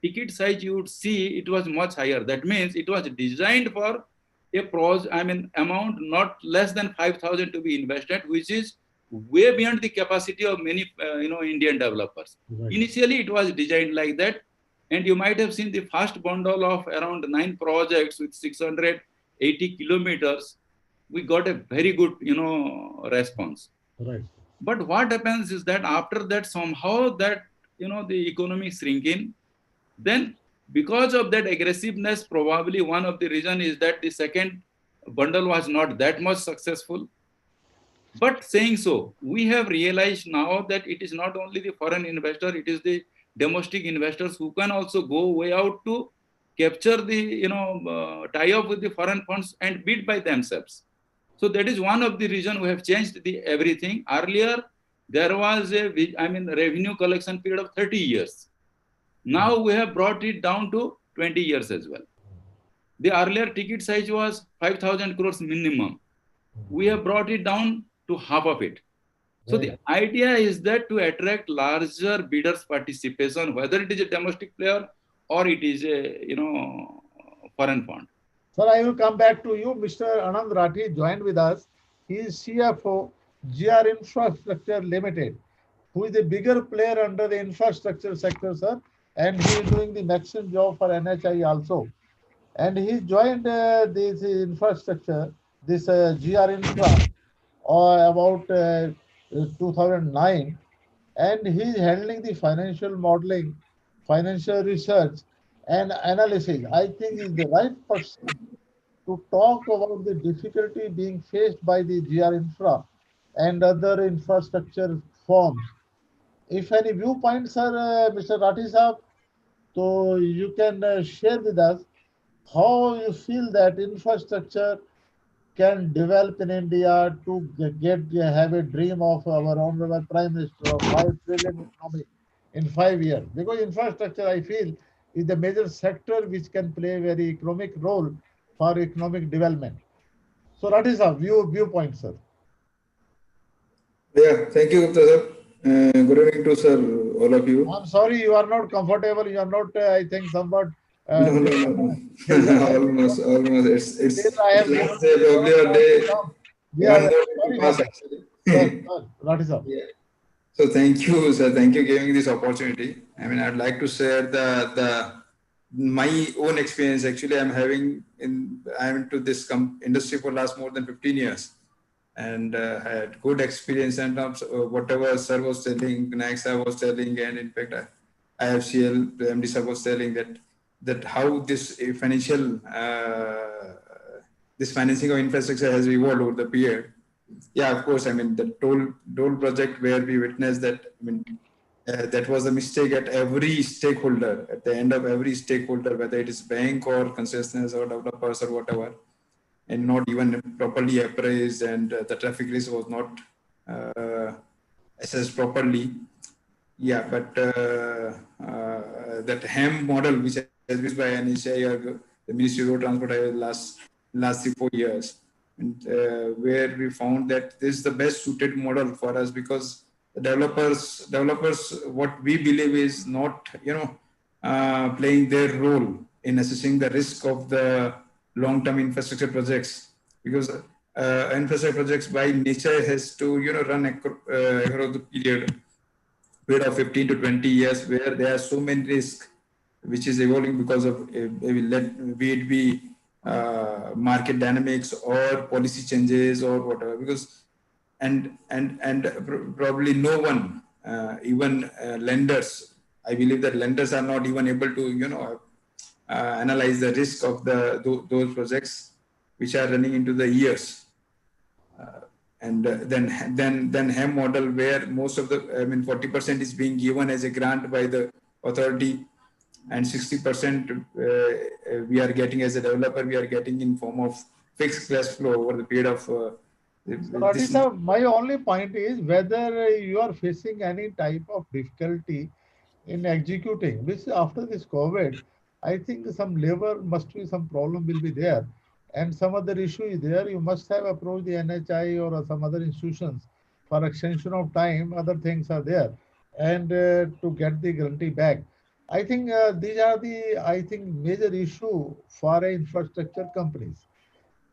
ticket size you would see it was much higher. That means it was designed for a amount not less than 5,000 to be invested, which is way beyond the capacity of many Indian developers. Right. Initially, it was designed like that. And you might have seen the first bundle of around 9 projects with 680 kilometers. We got a very good, response. Right. But what happens is that after that, somehow that, the economy is shrinking. Then because of that aggressiveness, probably one of the reason is that the second bundle was not that much successful. But saying so, we have realized now that it is not only the foreign investor, it is the domestic investors who can also go way out to capture the, tie up with the foreign funds and bid by themselves. So that is one of the reason we have changed everything. Earlier, there was a revenue collection period of 30 years. Now we have brought it down to 20 years as well. The earlier ticket size was 5,000 crores minimum. We have brought it down to half of it. So the idea is that to attract larger bidders participation, whether it is a domestic player or it is a foreign fund. Sir, I will come back to you. Mr. Anand Rathi joined with us. He is CFO, GR Infrastructure Limited, who is a bigger player under the infrastructure sector, sir. And he is doing the maximum job for NHAI also. And he joined this infrastructure, this GR Infra, about 2009. And he is handling the financial modeling, financial research, and analysis, I think is the right person to talk about the difficulty being faced by the GR Infra and other infrastructure firms. If any viewpoints are, Mr. Rathi Saab, so you can share with us how you feel that infrastructure can develop in India to have a dream of our honorable Prime Minister of 5 trillion economy in 5 years. Because infrastructure, I feel, is the major sector which can play a very economic role for economic development. So that is our viewpoint, sir. Yeah, thank you, Gupta sir. Good evening to sir, all of you. I'm sorry you are not comfortable. You are not, I think, somewhat. No, no, no, no. Almost. I It's have last given day, probably a day. we One are more day sorry to for pass that. actually. Sir, that is all. Yeah. So thank you, sir. Thank you for giving this opportunity. I mean, I'd like to share the my own experience. Actually, I'm into this industry for last more than 15 years, and had good experience in terms of whatever sir was telling, NHAI was telling, and in fact, IIFCL, the MD sir was telling that how this this financing of infrastructure has evolved over the period. Yeah, of course. I mean, the toll project where we witnessed that. I mean, that was a mistake at every stakeholder. At the end of every stakeholder, whether it is bank or concessionaires or developers or whatever, and not even properly appraised, and the traffic risk was not assessed properly. Yeah, but that HAM model, which has been used by NHAI or the Ministry of Road Transport last 3-4 years, and where we found that this is the best suited model for us, because the developers, what we believe is not, playing their role in assessing the risk of the long-term infrastructure projects, because infrastructure projects by nature has to, run across the period of 15 to 20 years, where there are so many risks which is evolving because of be it be market dynamics or policy changes or whatever. Because probably no one, even lenders, I believe that lenders are not even able to analyze the risk of those projects which are running into the years. And then HAM model, where most of 40% is being given as a grant by the authority, and 60% we are getting as a developer, we are getting in form of fixed cash flow over the period of My only point is whether you are facing any type of difficulty in executing, which after this COVID, I think some labor must be, some problem will be there, and some other issue is there. You must have approached the NHI or some other institutions for extension of time. Other things are there, and to get the guarantee back. I think these are the, I think, major issue for infrastructure companies.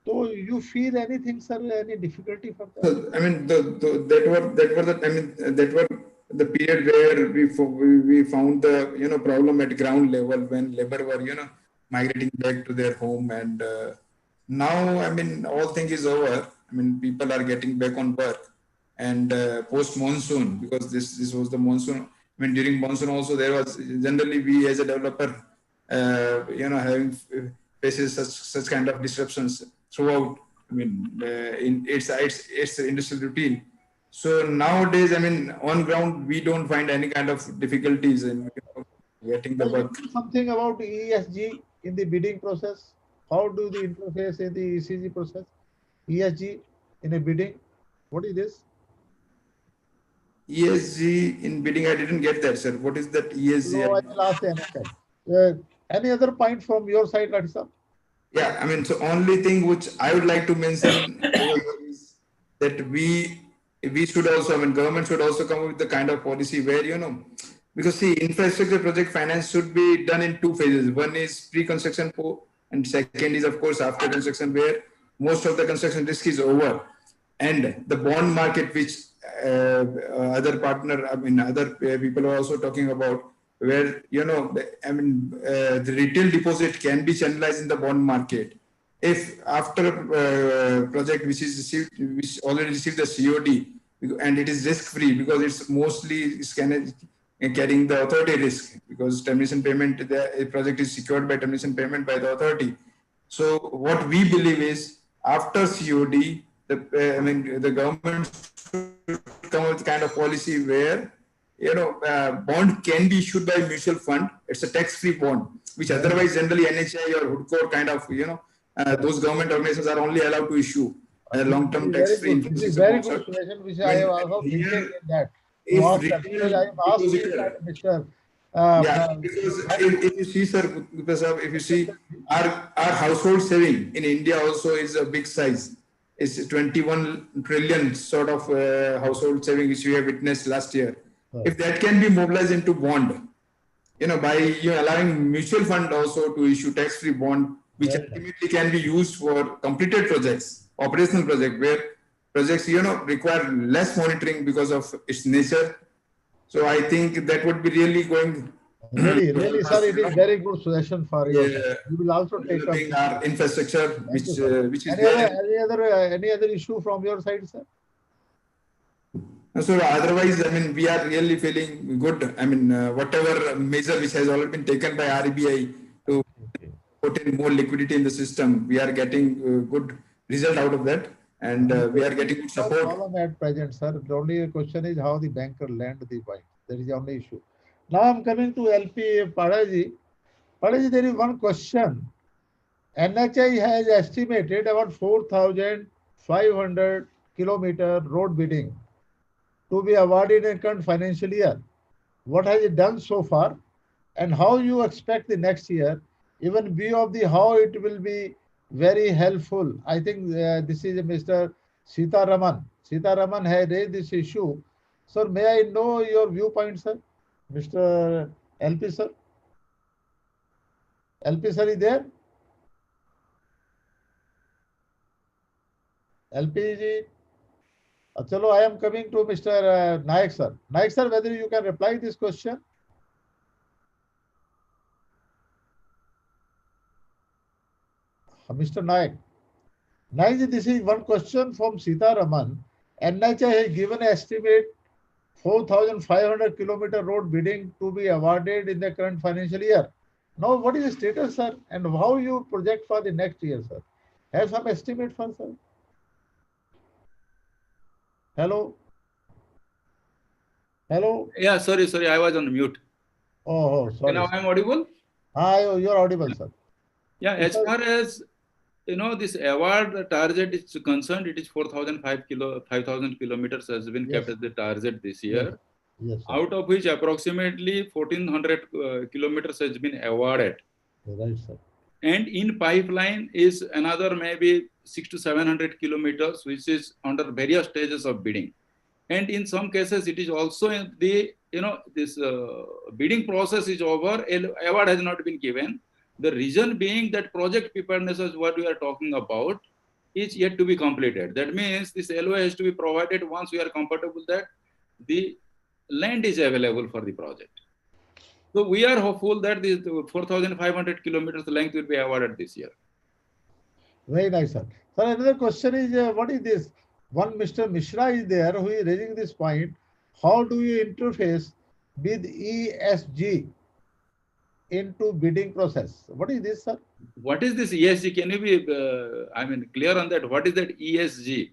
So you feel anything, sir, any difficulty for that? So, I mean, that were the period where we found the problem at ground level, when labor were migrating back to their home, and now, I mean, all thing is over. I mean, people are getting back on work, and post monsoon, because this was the monsoon. I mean, during monsoon also, there was generally, we as a developer, having faces such kind of disruptions throughout. I mean, it's industrial routine. So nowadays, I mean, on ground, we don't find any kind of difficulties in getting the work. Something about ESG in the bidding process. How do the interface in the ECG process? ESG in a bidding. What is this? ESG in bidding, I didn't get that, sir. What is that ESG? No, I will ask the any other point from your side, Rathi? Yeah, I mean, so only thing which I would like to mention is that we should also, I mean, government should also come up with the kind of policy where, because see, infrastructure project finance should be done in 2 phases. One is pre-construction, and second is, of course, after construction, where most of the construction risk is over. And the bond market, which other people are also talking about, where, the retail deposit can be channelized in the bond market. If after a project which already received the COD, and it is risk-free, because it's mostly carrying the authority risk, because termination payment, the project is secured by termination payment by the authority. So what we believe is after COD, the government should come with kind of policy where bond can be issued by mutual fund. It's a tax-free bond, which otherwise generally NHAI or HUDCO kind of those government organizations are only allowed to issue long-term tax-free. This is very good suggestion, which I have also thinking in that. Because I have asked Mr. Because if you see, sir, if you see our household saving in India also is a big size. It's 21 trillion sort of household saving which we have witnessed last year. If that can be mobilized into bond, by allowing mutual fund also to issue tax-free bond, which ultimately can be used for completed projects, operational project, where projects require less monitoring because of its nature. So I think that would be really going. Really, sir, it is very good suggestion for you. You will also take up our infrastructure, which is any other issue from your side, sir? So otherwise, we are really feeling good. Whatever measure which has already been taken by RBI to put in more liquidity in the system, we are getting good result out of that, and we are getting support. No problem at present, sir. The only question is how the banker lend the bike. That is the only issue. Now I'm coming to LP Padhy. Padhy, there is one question. NHAI has estimated about 4,500 kilometer road bidding to be awarded in current financial year. What has it done so far, and how you expect the next year, even view of the how it will be very helpful. I think this is Mr. Sitaraman. Sitaraman has raised this issue. Sir, may I know your viewpoint, sir? Mr. LP, sir? LP, sir, is there? LP ji? Chalo, I am coming to Mr. Naik, sir. Naik, sir, whether you can reply this question? Mr. Naik. Naik ji, this is one question from Sita Raman. NHAI has given an estimate 4,500 kilometer road bidding to be awarded in the current financial year. Now, what is the status, sir, and how you project for the next year, sir? Have some estimate for, sir? Hello? Hello? Yeah, sorry, I was on mute. Oh, sorry. Now I'm audible? You're audible, sir. Yeah, as far as this award target is concerned, it is 5,000 kilometers has been kept as the target this year. Yes, out of which approximately 1,400 kilometers has been awarded. Right, sir. And in pipeline is another maybe 600 to 700 kilometers, which is under various stages of bidding. And in some cases, it is also in the, this bidding process is over, award has not been given. The reason being that project preparedness is what we are talking about is yet to be completed. That means this LOA has to be provided once we are comfortable that the land is available for the project. So we are hopeful that this 4,500 kilometers length will be awarded this year. Very nice, sir. Sir, another question is, what is this? One Mr. Mishra is there who is raising this point. How do you interface with ESG into bidding process? What is this, sir? What is this ESG? Can you be, clear on that? What is that ESG?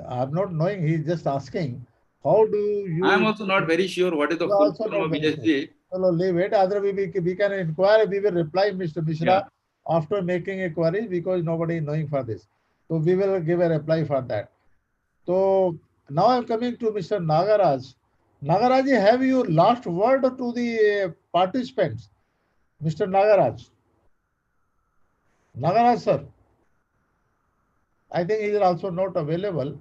I'm not knowing. He's just asking. How do you? I'm also not very sure what is the full form of ESG. Well, leave it. Other we can inquire. We will reply, Mr. Mishra, after making a query, because nobody is knowing for this. So we will give a reply for that. So now I'm coming to Mr. Nagaraj. Nagaraj, have you last word to the participants? Mr. Nagaraj. Nagaraj, sir. I think he is also not available.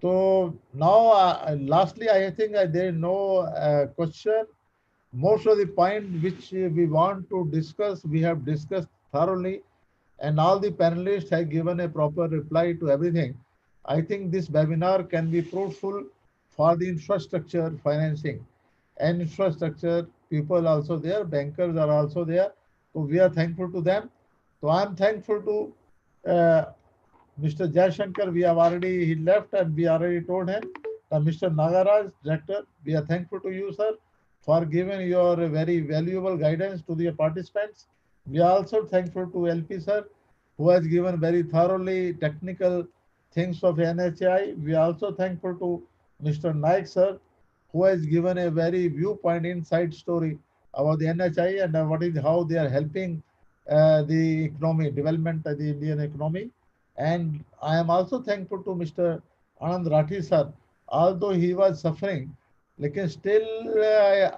So now, lastly, I think there is no question. Most of the point which we want to discuss, we have discussed thoroughly, and all the panelists have given a proper reply to everything. I think this webinar can be fruitful for the infrastructure financing, and infrastructure people also there, bankers are also there. So we are thankful to them. So I am thankful to Mr. Jaishankar. He left and we already told him. Mr. Nagaraj, director, we are thankful to you, sir. for giving your very valuable guidance to the participants. We are also thankful to LP sir, who has given very thoroughly technical things of NHAI. We are also thankful to Mr. Naik sir, who has given a very viewpoint inside story about the NHAI and what is how they are helping the economy development of the Indian economy. And I am also thankful to Mr. Anand Rathi sir, although he was suffering, like still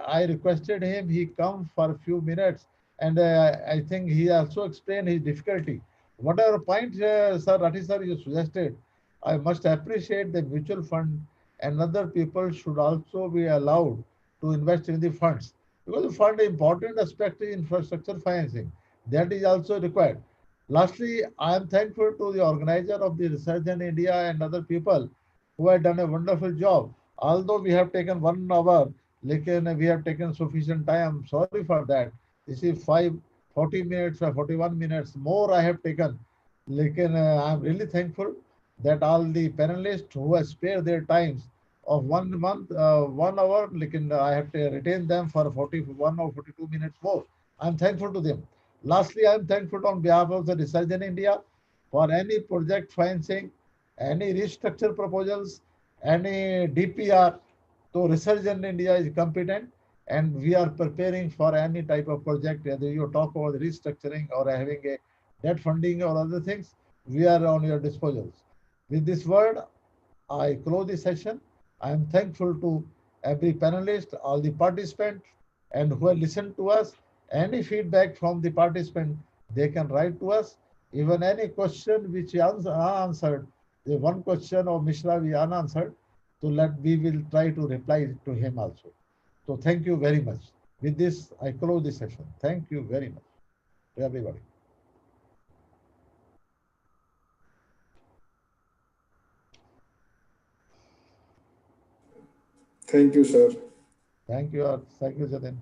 I requested him he come for a few minutes, and I think he also explained his difficulty. Whatever point, Sir Rathi sir, you suggested, I must appreciate the mutual fund and other people should also be allowed to invest in the funds, because the fund important aspect is infrastructure financing. That is also required. Lastly, I am thankful to the organizer of the Resurgent India and other people who have done a wonderful job. Although we have taken 1 hour, like we have taken sufficient time. Sorry for that. This is 40 minutes or 41 minutes more I have taken. Like I am really thankful that all the panelists who have spared their times of 1 month, 1 hour, like I have to retain them for 41 or 42 minutes more. I am thankful to them. Lastly, I am thankful on behalf of the Resurgent India for any project financing, any restructure proposals, any DPR. So Resurgent India is competent and we are preparing for any type of project, whether you talk about restructuring or having a debt funding or other things, we are on your disposal. With this word, I close the session. I am thankful to every panelist, all the participants, and who have listened to us. Any feedback from the participant, they can write to us. Even any question which is unanswered, the one question of Mishra we unanswered, so we will try to reply to him also. So thank you very much. With this, I close the session. Thank you very much to everybody. Thank you, sir. Thank you, Jatin.